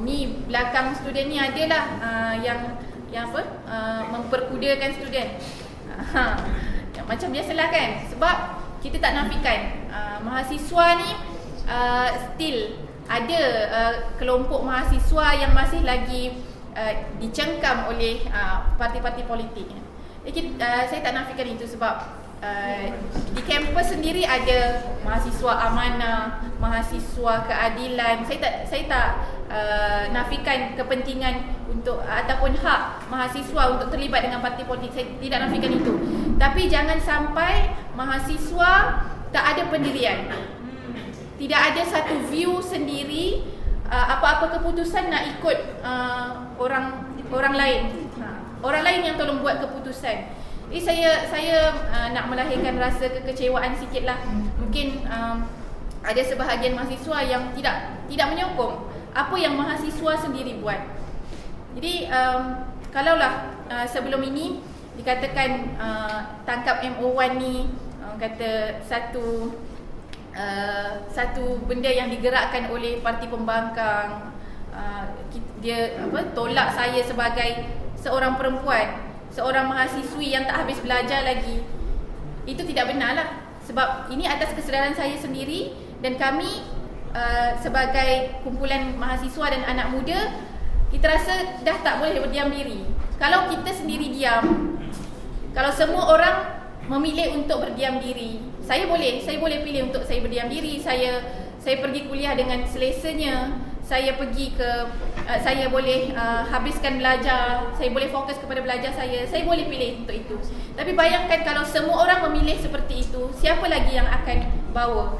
ni belakang student ni adalah yang memperkudakan student. Macam biasalah kan. Sebab kita tak nafikan mahasiswa ni still ada kelompok mahasiswa yang masih lagi dicengkam oleh parti-parti politik. Jadi saya tak nafikan itu sebab di kampus sendiri ada mahasiswa amanah, mahasiswa keadilan. Saya tak nafikan kepentingan untuk ataupun hak mahasiswa untuk terlibat dengan parti politik. Saya tidak nafikan itu. Tapi jangan sampai mahasiswa tak ada pendirian. Tidak ada satu view sendiri, apa-apa keputusan nak ikut orang lain. Orang lain yang tolong buat keputusan. Jadi saya nak melahirkan rasa kekecewaan sikitlah. Mungkin ada sebahagian mahasiswa yang tidak menyokong apa yang mahasiswa sendiri buat. Jadi kalaulah sebelum ini dikatakan tangkap MO1 ni kata satu benda yang digerakkan oleh parti pembangkang, dia tolak saya sebagai seorang perempuan, seorang mahasiswi yang tak habis belajar lagi. Itu tidak benar lah. Sebab ini atas kesedaran saya sendiri dan kami sebagai kumpulan mahasiswa dan anak muda, kita rasa dah tak boleh berdiam diri. Kalau kita sendiri diam, kalau semua orang memilih untuk berdiam diri, saya boleh pilih untuk saya berdiam diri. Saya pergi kuliah dengan selesanya. Saya boleh habiskan belajar, saya boleh fokus kepada belajar saya boleh pilih untuk itu. Tapi bayangkan kalau semua orang memilih seperti itu, siapa lagi yang akan bawa?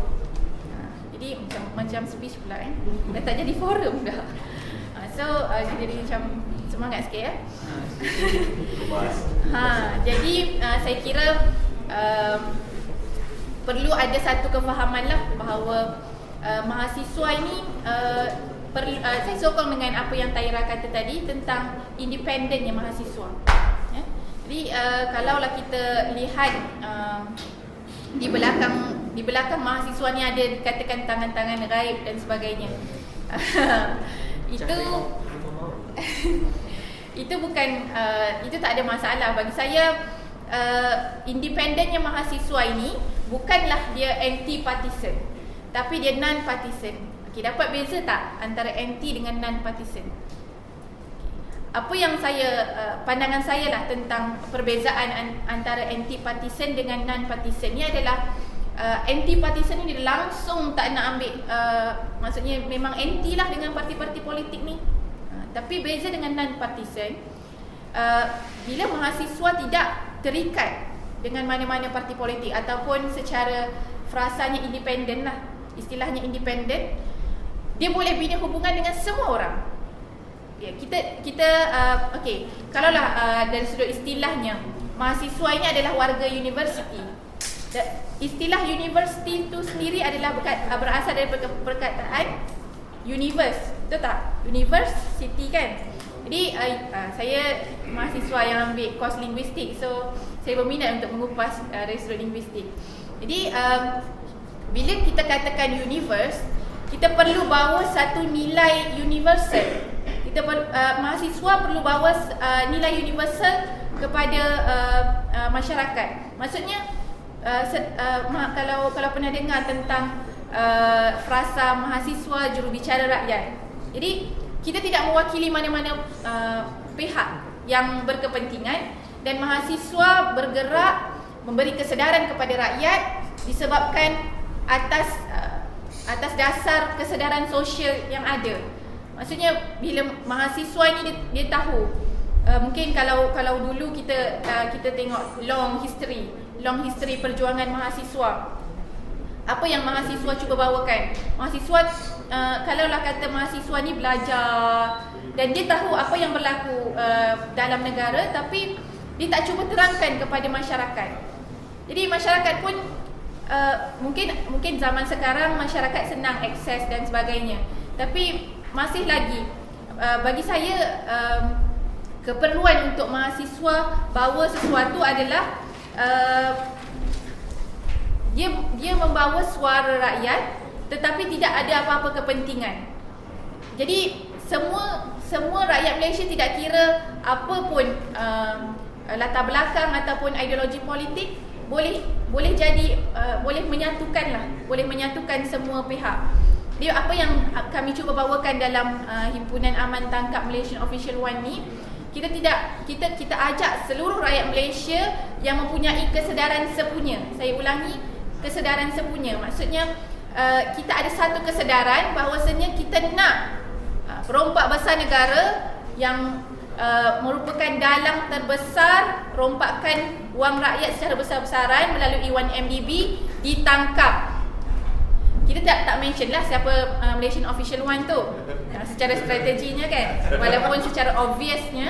Jadi macam speech pula dah tak jadi forum dah. So jadi macam semangat sikit ya. Jadi saya kira perlu ada satu kefahaman lah bahawa mahasiswa ini saya sokong dengan apa yang Tahira kata tadi tentang independennya mahasiswa. Ya. Jadi kalaulah kita lihat di belakang mahasiswa ni ada dikatakan tangan-tangan gaib dan sebagainya. Itu bukan itu tak ada masalah bagi saya. Independennya mahasiswa ini bukanlah dia anti-partisan, tapi dia non-partisan. Okey, dapat beza tak antara anti dengan non-partisan? Apa yang pandangan saya lah tentang perbezaan antara anti-partisan dengan non-partisan ni adalah anti-partisan ni dia langsung tak nak ambil, maksudnya memang anti lah dengan parti-parti politik ni. Tapi beza dengan non-partisan, bila mahasiswa tidak terikat dengan mana-mana parti politik ataupun secara frasanya independen lah, istilahnya independen, dia boleh bina hubungan dengan semua orang. Ya, kita okey, kalaulah dari sudut istilahnya, mahasiswa ini adalah warga universiti. Istilah universiti itu sendiri adalah berasal dari perkataan universe, betul tak? University kan. Jadi saya mahasiswa yang ambil kos linguistik, so saya berminat untuk mengupas dari sudut linguistik. Jadi bila kita katakan universe, kita perlu bawa satu nilai universal. Mahasiswa perlu bawa nilai universal kepada masyarakat. Maksudnya kalau pernah dengar tentang frasa mahasiswa jurubicara rakyat. Jadi kita tidak mewakili mana-mana pihak yang berkepentingan, dan mahasiswa bergerak memberi kesedaran kepada rakyat disebabkan atas dasar kesedaran sosial yang ada. Maksudnya bila mahasiswa ini dia tahu, mungkin kalau dulu kita tengok long history perjuangan mahasiswa. Apa yang mahasiswa cuba bawakan? Mahasiswa kalaulah kata mahasiswa ni belajar dan dia tahu apa yang berlaku dalam negara, tapi dia tak cuba terangkan kepada masyarakat. Jadi masyarakat pun mungkin zaman sekarang masyarakat senang akses dan sebagainya. Tapi masih lagi bagi saya keperluan untuk mahasiswa bawa sesuatu adalah dia membawa suara rakyat tetapi tidak ada apa-apa kepentingan. Jadi semua rakyat Malaysia, tidak kira apa pun latar belakang ataupun ideologi politik, boleh jadi boleh menyatukan semua pihak. Dia apa yang kami cuba bawakan dalam himpunan Aman Tangkap Malaysian Official One ni, kita ajak seluruh rakyat Malaysia yang mempunyai kesedaran sepunya. Saya ulangi, kesedaran sepunya. Maksudnya kita ada satu kesedaran bahawasanya kita nak perompak besar negara yang merupakan dalang terbesar rompakan wang rakyat secara besar-besaran melalui 1MDB ditangkap. Kita tak mention lah siapa Malaysian Official One tu secara strateginya kan. Walaupun secara obviously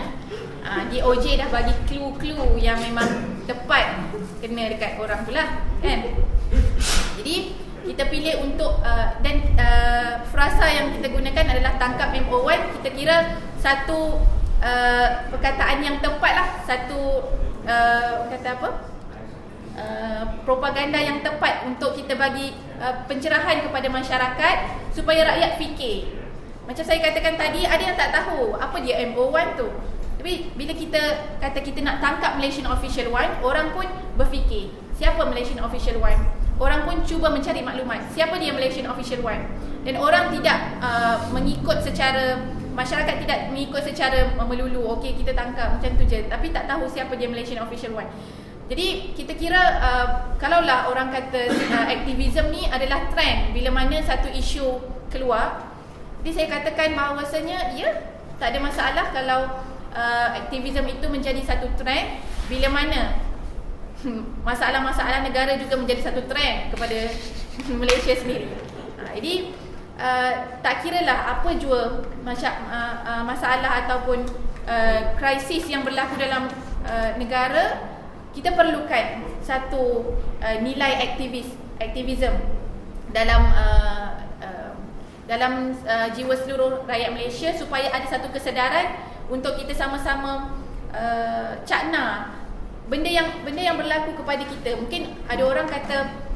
DOJ dah bagi clue-clue yang memang tepat kena dekat orang tu lah kan. Jadi kita pilih untuk dan frasa yang kita gunakan adalah tangkap MO1. Kita kira satu perkataan yang tepat lah, satu kata apa, propaganda yang tepat untuk kita bagi pencerahan kepada masyarakat supaya rakyat fikir. Macam saya katakan tadi, ada yang tak tahu apa dia MO1 tu. Tapi bila kita kata kita nak tangkap Malaysian Official One, orang pun berfikir, siapa Malaysian Official One? Orang pun cuba mencari maklumat, siapa dia Malaysian Official One? Dan orang tidak mengikut secara, masyarakat tidak mengikut secara melulu, okey kita tangkap macam tu je, tapi tak tahu siapa dia Malaysian Official One. Jadi kita kira kalaulah orang kata aktivism ni adalah trend, bila mana satu isu keluar, jadi saya katakan bahawasanya ya, tak ada masalah kalau aktivism itu menjadi satu trend, bila mana masalah-masalah negara juga menjadi satu trend kepada Malaysia sendiri. Jadi tak kiralah apa jua masalah ataupun krisis yang berlaku dalam negara, kita perlukan satu nilai aktivism dalam dalam jiwa seluruh rakyat Malaysia supaya ada satu kesedaran untuk kita sama-sama cakna benda yang berlaku kepada kita. Mungkin ada orang kata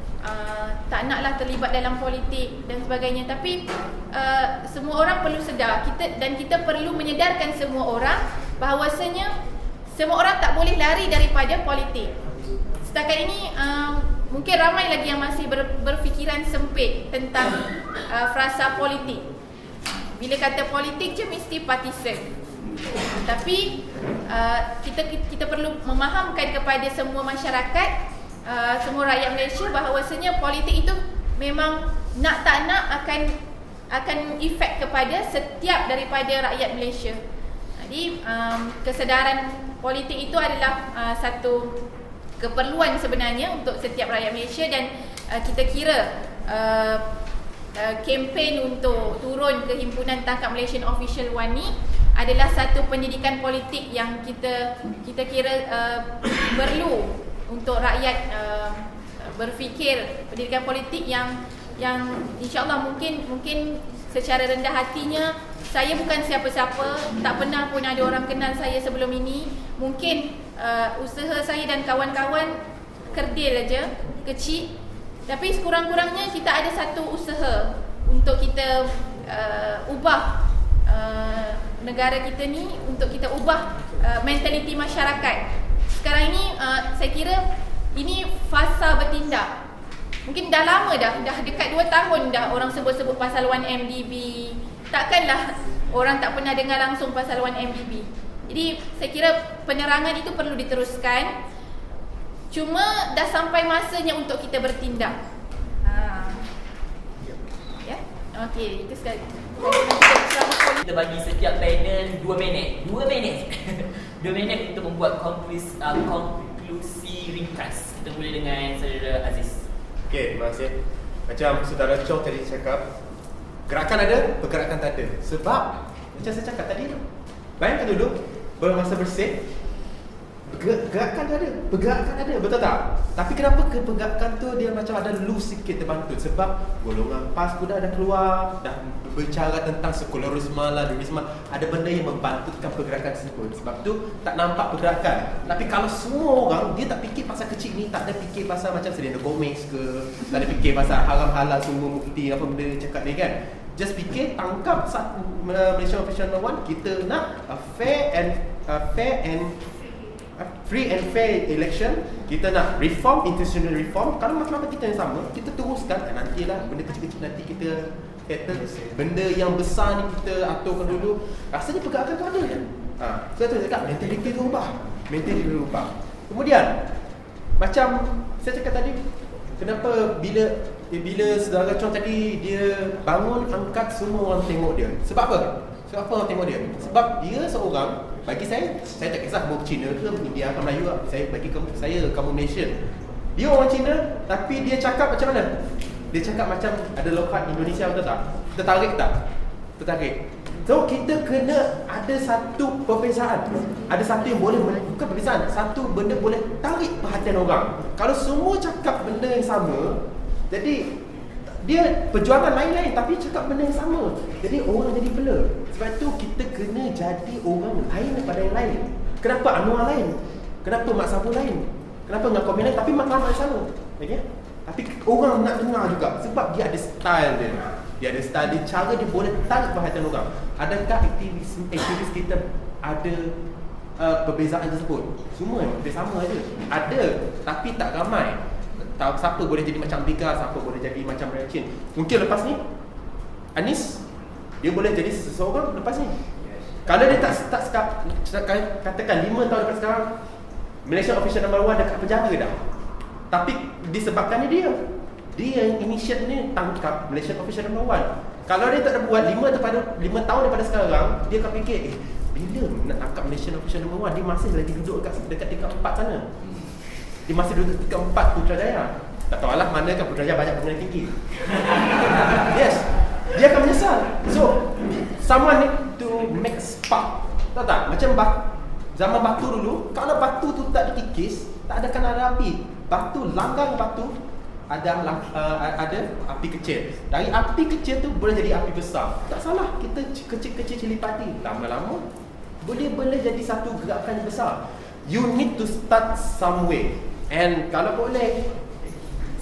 tak naklah terlibat dalam politik dan sebagainya, tapi semua orang perlu sedar kita perlu menyedarkan semua orang bahawasanya semua orang tak boleh lari daripada politik. Setakat ini mungkin ramai lagi yang masih berfikiran sempit tentang frasa politik. Bila kata politik je mesti partisan. Tapi kita perlu memahamkan kepada semua masyarakat, semua rakyat Malaysia bahawasanya politik itu memang nak tak nak akan efek kepada setiap daripada rakyat Malaysia. Jadi kesedaran politik itu adalah satu keperluan sebenarnya untuk setiap rakyat Malaysia, dan kita kira kempen untuk turun ke Himpunan Tangkap Malaysian Official One ni adalah satu pendidikan politik yang kita kira perlu untuk rakyat berfikir pendidikan politik yang insya-Allah mungkin secara rendah hatinya, saya bukan siapa-siapa, tak pernah pun ada orang kenal saya sebelum ini. Mungkin usaha saya dan kawan-kawan kerdil aja, kecil, tapi sekurang-kurangnya kita ada satu usaha untuk kita ubah negara kita ni, untuk kita ubah mentaliti masyarakat. Sekarang ini saya kira ini fasa bertindak. Mungkin dah lama dah dekat 2 tahun dah orang sebut-sebut pasal 1MDB. Takkanlah orang tak pernah dengar langsung pasal 1MDB. Jadi saya kira penerangan itu perlu diteruskan. Cuma dah sampai masanya untuk kita bertindak. Ya. Okey, itu sekali. Kita bagi setiap panel 2 minit 2 minit untuk membuat konklusi ringkas. Kita mula dengan Saudara Aziz. Okey, terima kasih. Macam Saudara Chong tadi cakap, gerakan ada, pergerakan tak ada. Sebab macam saya cakap tadi tu, bayangkan dulu bermasa bersih, gerakan ada, pergerakan ada, betul tak? Tapi kenapa pergerakan tu dia macam ada loose sikit terbantut? Sebab golongan PAS pun dah keluar, dah berbicara tentang sekularisme lah, dualisme. Ada benda yang membantutkan pergerakan tersebut. Sebab tu tak nampak pergerakan. Tapi kalau semua orang, dia tak fikir pasal kecil ni, tak ada fikir pasal macam Selena Gomez ke, tak ada fikir pasal haram halal semua bukti apa benda dia cakap ni kan. Just fikir tangkap Malaysia Official No. 1, kita nak fair and free and fair election. Kita nak reform, institutional reform. Kalau matlamat kita yang sama, kita teruskan. Nantilah benda kecil-kecil nanti kita settle. Benda yang besar ni kita aturkan dulu. Rasanya pergerakan tu ada kan? Saya tu cakap mentaliti tu ubah. Mentaliti tu ubah. Kemudian macam saya cakap tadi, kenapa bila Saudara Chong tadi dia bangun angkat semua orang tengok dia. Sebab apa? Sebab apa orang tengok dia? Sebab dia seorang, bagi saya tak kisah mau Cina ke India ke Melayu lah. Saya kamu Malaysian. Dia orang Cina tapi dia cakap macam mana? Dia cakap macam ada lokat Indonesia, betul tak? Tertarik tak? Tertarik. So kita kena ada satu perbezaan. Ada satu yang boleh, bukan perbezaan, satu benda boleh tarik perhatian orang. Kalau semua cakap benda yang sama, jadi dia perjuangan lain-lain tapi cakap benda yang sama, jadi orang jadi blur. Sebab tu kita kena jadi orang lain daripada yang lain. Kenapa Anwar lain? Kenapa Mak Sabu lain? Kenapa Ngakomi lain? Tapi matlamat sama, okay? Tapi orang nak dengar juga sebab dia ada style dia. Dia ada style dia, cara dia boleh tarik perhatian orang. Adakah aktivis kita ada perbezaan tersebut? Semua dia sama aja. Ada, tapi tak ramai. Tahu siapa boleh jadi macam Bika, siapa boleh jadi macam Rachin. Mungkin lepas ni Anis dia boleh jadi seseorang lepas ni. Kalau dia tak katakan 5 tahun lepas sekarang, Malaysia Official No. 1 dekat penjara dah. Tapi disebabkan dia yang initiate ni tangkap Malaysia Official No. 1. Kalau dia tak ada buat 5 tahun daripada sekarang, dia akan fikir bila nak tangkap Malaysia Official No. 1, dia masih lagi duduk dekat tingkat 4 sana. Dia masih duduk tingkat 4 Putrajaya. Tak tahulah mana kan Putrajaya banyak pengundi tinggi. Yes, dia akan menyesal. So someone need to make spark. Tahu tak? Macam zaman batu dulu, kalau batu tu tak dikikis, tak akan ada api. Batu, langgang batu, ada api kecil. Dari api kecil tu boleh jadi api besar. Tak salah, kita kecil-kecil cili padi. Lama-lama boleh jadi satu gerakan besar. You need to start somewhere. And kalau boleh,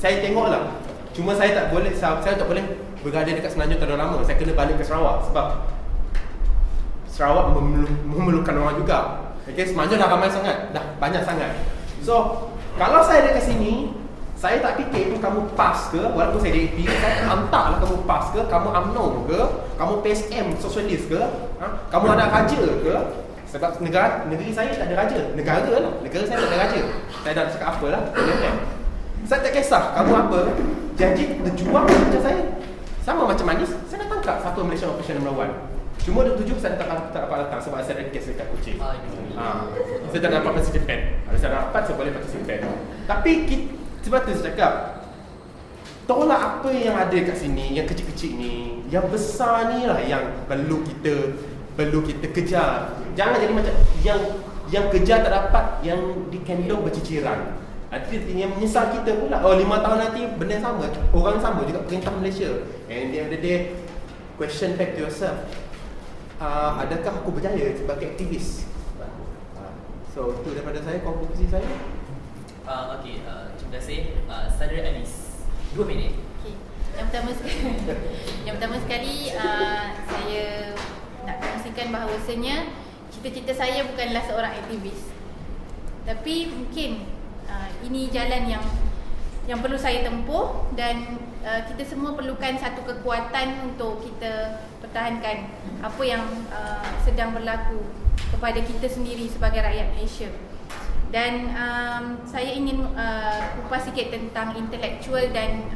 saya tengoklah. Cuma saya tak boleh berada dekat Semenanjung terlalu lama. Saya kena balik ke Sarawak sebab Sarawak memerlukan orang juga. Okay, Semenanjung dah ramai sangat, dah banyak sangat. So, kalau saya dekat sini, saya tak fikir pun kamu PAS ke, walaupun saya DAP, saya hantarlah kamu PAS ke, kamu UMNO ke, kamu PSM sosialis ke, kamu anak raja ke. Sebab negeri saya tak ada raja. Negara saya tak ada raja. Saya dah cakap apa lah. Saya tak kisah kamu apa. Janji terjuang macam saya. Sama macam Manis, saya dah tangkap satu Malaysia Operation No. 1. Cuma 27 saya tak dapat datang sebab saya ada kes dekat Kuching. Saya tak dapat participate. Kalau saya dapat, saya boleh participate. Tapi sebab tu saya cakap, tolak apa yang ada kat sini, yang kecil-kecil ni, yang besar ni lah yang perlu kita kejar. Jangan jadi macam yang kejar tak dapat, yang dikendong berciciran. Nanti yang menyesal kita pula. 5 tahun nanti benda sama, orang sama juga perintah Malaysia. And the other day, question back to yourself, adakah aku berjaya sebagai aktivis? So itu daripada saya, konklusi saya. Okey, terima kasih. Saudara Anis, 2 minit. Okay. Yang pertama sekali saya nak kongsikan bahawasanya cita-cita saya bukanlah seorang aktivis. Tapi mungkin ini jalan yang perlu saya tempuh dan kita semua perlukan satu kekuatan untuk kita pertahankan apa yang sedang berlaku kepada kita sendiri sebagai rakyat Malaysia. Dan saya ingin kupas sikit tentang intellectual dan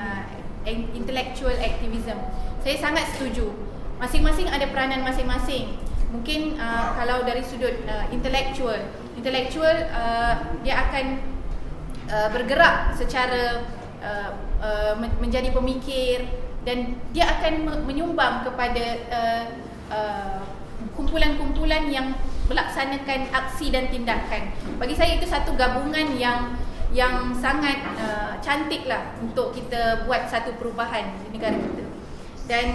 intellectual activism. Saya sangat setuju. Masing-masing ada peranan masing-masing. Mungkin kalau dari sudut intellectual dia akan bergerak secara menjadi pemikir dan dia akan menyumbang kepada kumpulan-kumpulan yang melaksanakan aksi dan tindakan. Bagi saya itu satu gabungan yang sangat cantik lah untuk kita buat satu perubahan di negara kita. Dan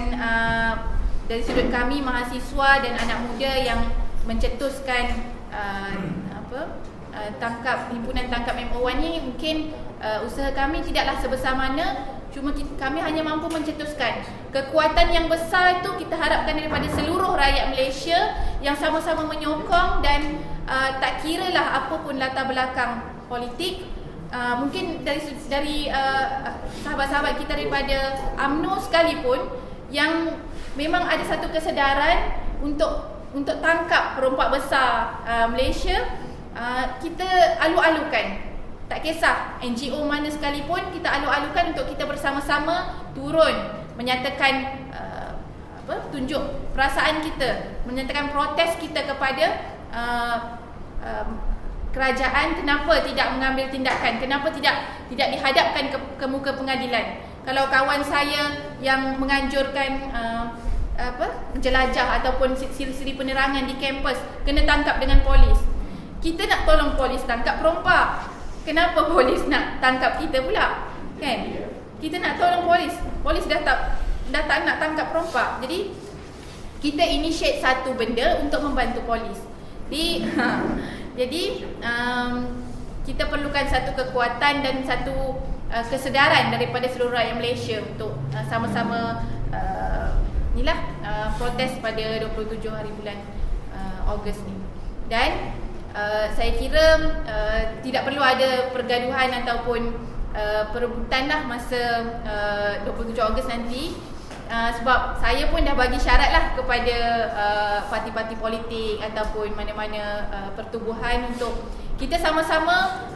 dari sudut kami mahasiswa dan anak muda yang mencetuskan himpunan tangkap MO1 ni, mungkin usaha kami tidaklah sebesar mana, cuma kami hanya mampu mencetuskan kekuatan yang besar itu. Kita harapkan daripada seluruh rakyat Malaysia yang sama-sama menyokong dan tak kiralah apa pun latar belakang politik. Mungkin dari sahabat-sahabat kita daripada UMNO sekalipun yang memang ada satu kesedaran untuk tangkap perompak besar Malaysia, kita alu-alukan. Tak kisah NGO mana sekalipun, kita alu-alukan untuk kita bersama-sama turun menyatakan tunjuk perasaan kita, menyatakan protes kita kepada kerajaan. Kenapa tidak mengambil tindakan, kenapa tidak dihadapkan ke muka pengadilan. Kalau kawan saya yang menganjurkan jelajah ataupun siri-siri penerangan di kampus kena tangkap dengan polis, kita nak tolong polis tangkap perompak. Kenapa polis nak tangkap kita pula? Kan? Kita nak tolong polis. Polis dah tak nak tangkap perompak. Jadi kita initiate satu benda untuk membantu polis. Jadi kita perlukan satu kekuatan dan satu kesedaran daripada seluruh rakyat Malaysia untuk sama-sama protes pada 27 hari bulan Ogos ni. Dan saya kira tidak perlu ada pergaduhan ataupun perebutan lah masa 27 Ogos nanti, sebab saya pun dah bagi syarat lah kepada parti-parti politik ataupun mana-mana pertubuhan untuk kita sama-sama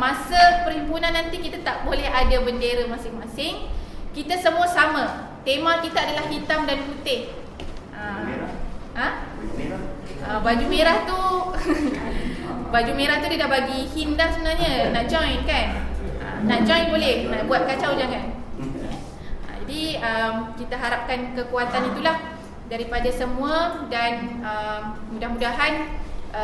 masa perhimpunan nanti kita tak boleh ada bendera masing-masing. Kita semua sama. Tema kita adalah hitam dan putih. Baju merah tu baju merah tu dia dah bagi hint dah sebenarnya nak join kan. Nak join boleh, nak buat kacau jangan. Jadi kita harapkan kekuatan itulah daripada semua dan mudah-mudahan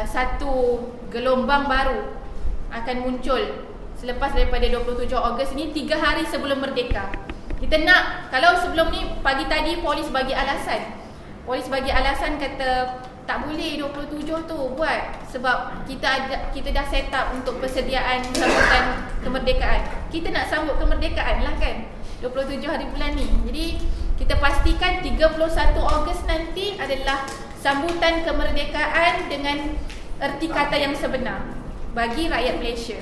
satu gelombang baru akan muncul selepas daripada 27 Ogos ni, 3 hari sebelum merdeka. Kita nak, kalau sebelum ni pagi tadi polis bagi alasan. Polis bagi alasan kata tak boleh 27 tu buat sebab kita dah set up untuk persediaan sambutan kemerdekaan. Kita nak sambut kemerdekaan lah kan 27 hari bulan ni. Jadi kita pastikan 31 Ogos nanti adalah sambutan kemerdekaan dengan erti kata yang sebenar bagi rakyat Malaysia.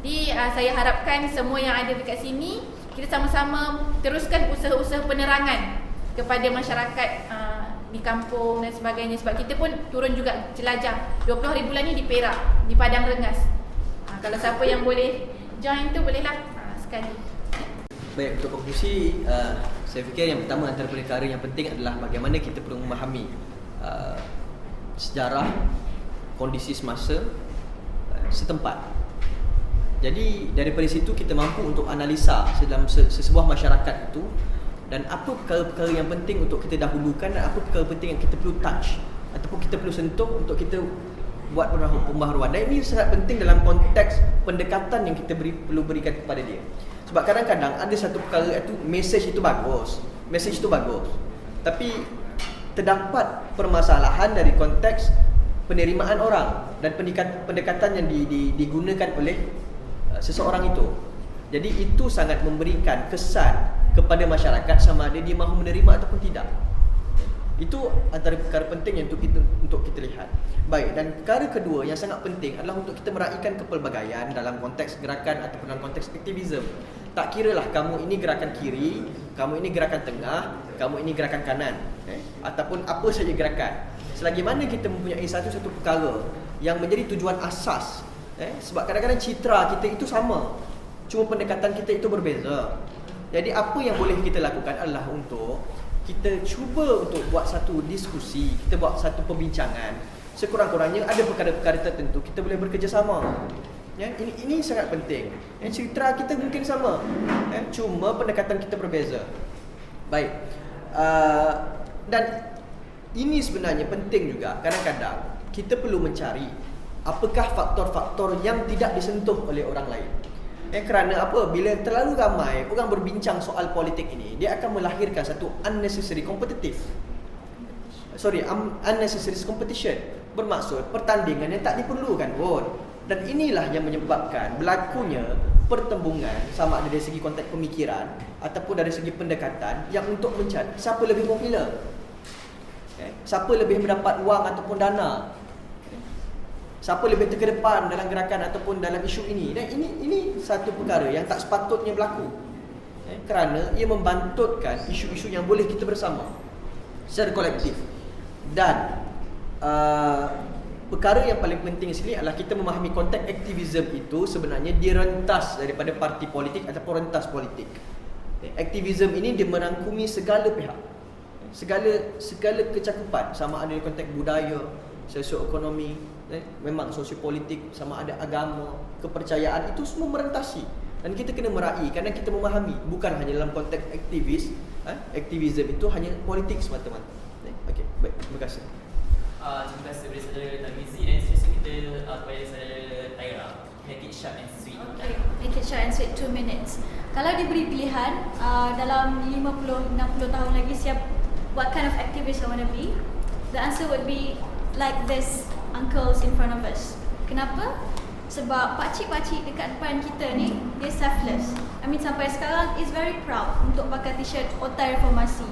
Jadi saya harapkan semua yang ada dekat sini, kita sama-sama teruskan usaha-usaha penerangan kepada masyarakat di kampung dan sebagainya. Sebab kita pun turun juga jelajah 20 hari bulan ni di Perak, di Padang Rengas. Kalau siapa yang boleh join tu bolehlah sekali. Baik, untuk konklusi, saya fikir yang pertama antara perkara yang penting adalah bagaimana kita perlu memahami sejarah, kondisi semasa setempat. Jadi daripada situ kita mampu untuk analisa dalam sebuah masyarakat itu dan apa perkara-perkara yang penting untuk kita dahulukan dan apa perkara penting yang kita perlu touch ataupun kita perlu sentuh untuk kita buat pembaharuan. Dan ini sangat penting dalam konteks pendekatan yang kita perlu berikan kepada dia. Sebab kadang-kadang ada satu perkara itu message itu bagus, tapi terdapat permasalahan dari konteks penerimaan orang dan pendekatan yang digunakan oleh seseorang itu. Jadi itu sangat memberikan kesan kepada masyarakat sama ada dia mahu menerima ataupun tidak. Itu antara perkara penting yang untuk kita lihat. Baik, dan perkara kedua yang sangat penting adalah untuk kita meraihkan kepelbagaian dalam konteks gerakan ataupun dalam konteks aktivisme. Tak kiralah kamu ini gerakan kiri, kamu ini gerakan tengah, kamu ini gerakan kanan, ataupun apa saja gerakan. Selagi mana kita mempunyai satu perkara yang menjadi tujuan asas, sebab kadang-kadang citra kita itu sama, cuma pendekatan kita itu berbeza. Jadi apa yang boleh kita lakukan adalah untuk kita cuba untuk buat satu diskusi, kita buat satu perbincangan. Sekurang-kurangnya ada perkara-perkara tertentu kita boleh bekerjasama. Ini sangat penting. Citra kita mungkin sama, cuma pendekatan kita berbeza. Baik, dan ini sebenarnya penting juga. Kadang-kadang kita perlu mencari apakah faktor-faktor yang tidak disentuh oleh orang lain. Kerana apa? Bila terlalu ramai orang berbincang soal politik ini, dia akan melahirkan satu unnecessary competition. Bermaksud pertandingan yang tak diperlukan pun. Dan inilah yang menyebabkan berlakunya pertembungan sama ada dari segi konteks pemikiran ataupun dari segi pendekatan yang untuk mencari siapa lebih popular, siapa lebih mendapat wang ataupun dana, siapa lebih terkedepan dalam gerakan ataupun dalam isu ini. Dan ini satu perkara yang tak sepatutnya berlaku, kerana ia membantutkan isu-isu yang boleh kita bersama secara kolektif. Dan perkara yang paling penting di sini adalah kita memahami konteks aktivisme itu sebenarnya direntas daripada parti politik ataupun rentas politik. Aktivisme ini dia merangkumi segala pihak, segala kecakupan, sama ada di konteks budaya, sosioekonomi, memang sosiopolitik, sama ada agama, kepercayaan, itu semua merentasi. Dan kita kena meraih kerana kita memahami bukan hanya dalam konteks aktivisme itu hanya politik semata-mata. Okey, baik, terima kasih. Terima kasih kepada saudara Tarmizi dan seterusnya kita kepada saudara Taira. Make it short and sweet. Okay, make it short and sweet, 2 minutes. Kalau diberi pilihan dalam 50-60 tahun lagi siap what kind of activist I want to be, the answer would be like this uncles in front of us. Kenapa? Sebab pakcik-pakcik dekat depan kita ni, dia selfless. I mean sampai sekarang is very proud untuk pakai t-shirt Otai Reformasi.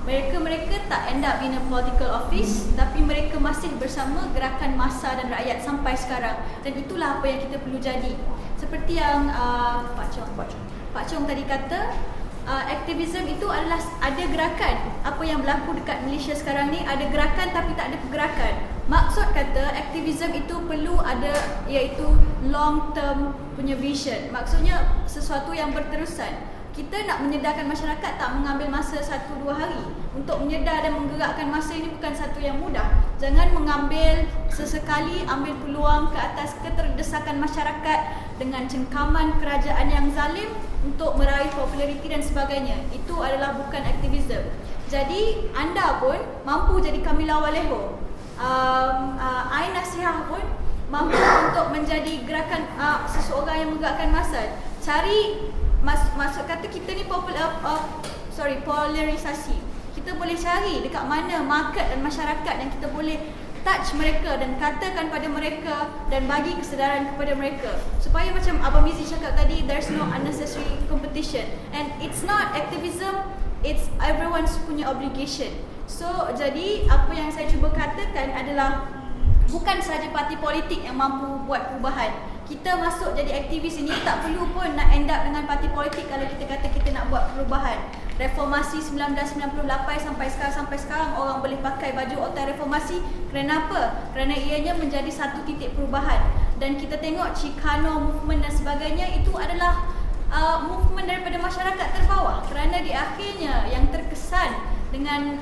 Mereka tak end up in a political office, tapi mereka masih bersama gerakan massa dan rakyat sampai sekarang. Dan itulah apa yang kita perlu jadi. Seperti yang Pak Chong tadi kata, aktivisme itu adalah ada gerakan. Apa yang berlaku dekat Malaysia sekarang ni, ada gerakan tapi tak ada pergerakan. Maksud kata aktivisme itu perlu ada, iaitu long term punya vision. Maksudnya sesuatu yang berterusan. Kita nak menyedarkan masyarakat tak mengambil masa 1-2 hari. Untuk menyedar dan menggerakkan masa ini bukan satu yang mudah. Jangan mengambil sesekali, ambil peluang ke atas keterdesakan masyarakat dengan cengkaman kerajaan yang zalim untuk meraih populariti dan sebagainya. Itu adalah bukan aktivisme. Jadi anda pun mampu jadi Kamila Waleho. I nasihat pun mampu untuk menjadi gerakan seseorang yang menggerakkan massa. Cari maksud kata kita ni polarisasi. Kita boleh cari dekat mana market dan masyarakat yang kita boleh touch mereka dan katakan pada mereka dan bagi kesedaran kepada mereka, supaya macam Abang Mizi cakap tadi, there's no unnecessary competition and it's not activism, it's everyone's punya obligation. So jadi apa yang saya cuba katakan adalah bukan sahaja parti politik yang mampu buat perubahan. Kita masuk jadi aktivis ini tak perlu pun nak end up dengan parti politik kalau kita kata kita nak buat perubahan. Reformasi 1998 sampai sekarang orang boleh pakai baju otak reformasi. Kerana apa? Kerana ianya menjadi satu titik perubahan. Dan kita tengok Chicano movement dan sebagainya itu adalah movement daripada masyarakat terbawah. Kerana di akhirnya yang terkesan dengan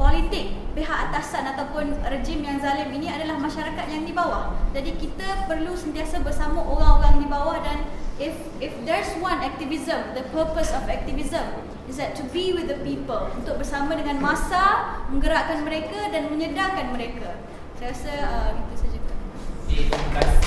politik pihak atasan ataupun rejim yang zalim ini adalah masyarakat yang di bawah. Jadi kita perlu sentiasa bersama orang-orang di bawah, dan if there's one activism, the purpose of activism is that to be with the people, untuk bersama dengan massa, menggerakkan mereka dan menyedarkan mereka. Saya rasa itu saja. Terima kasih.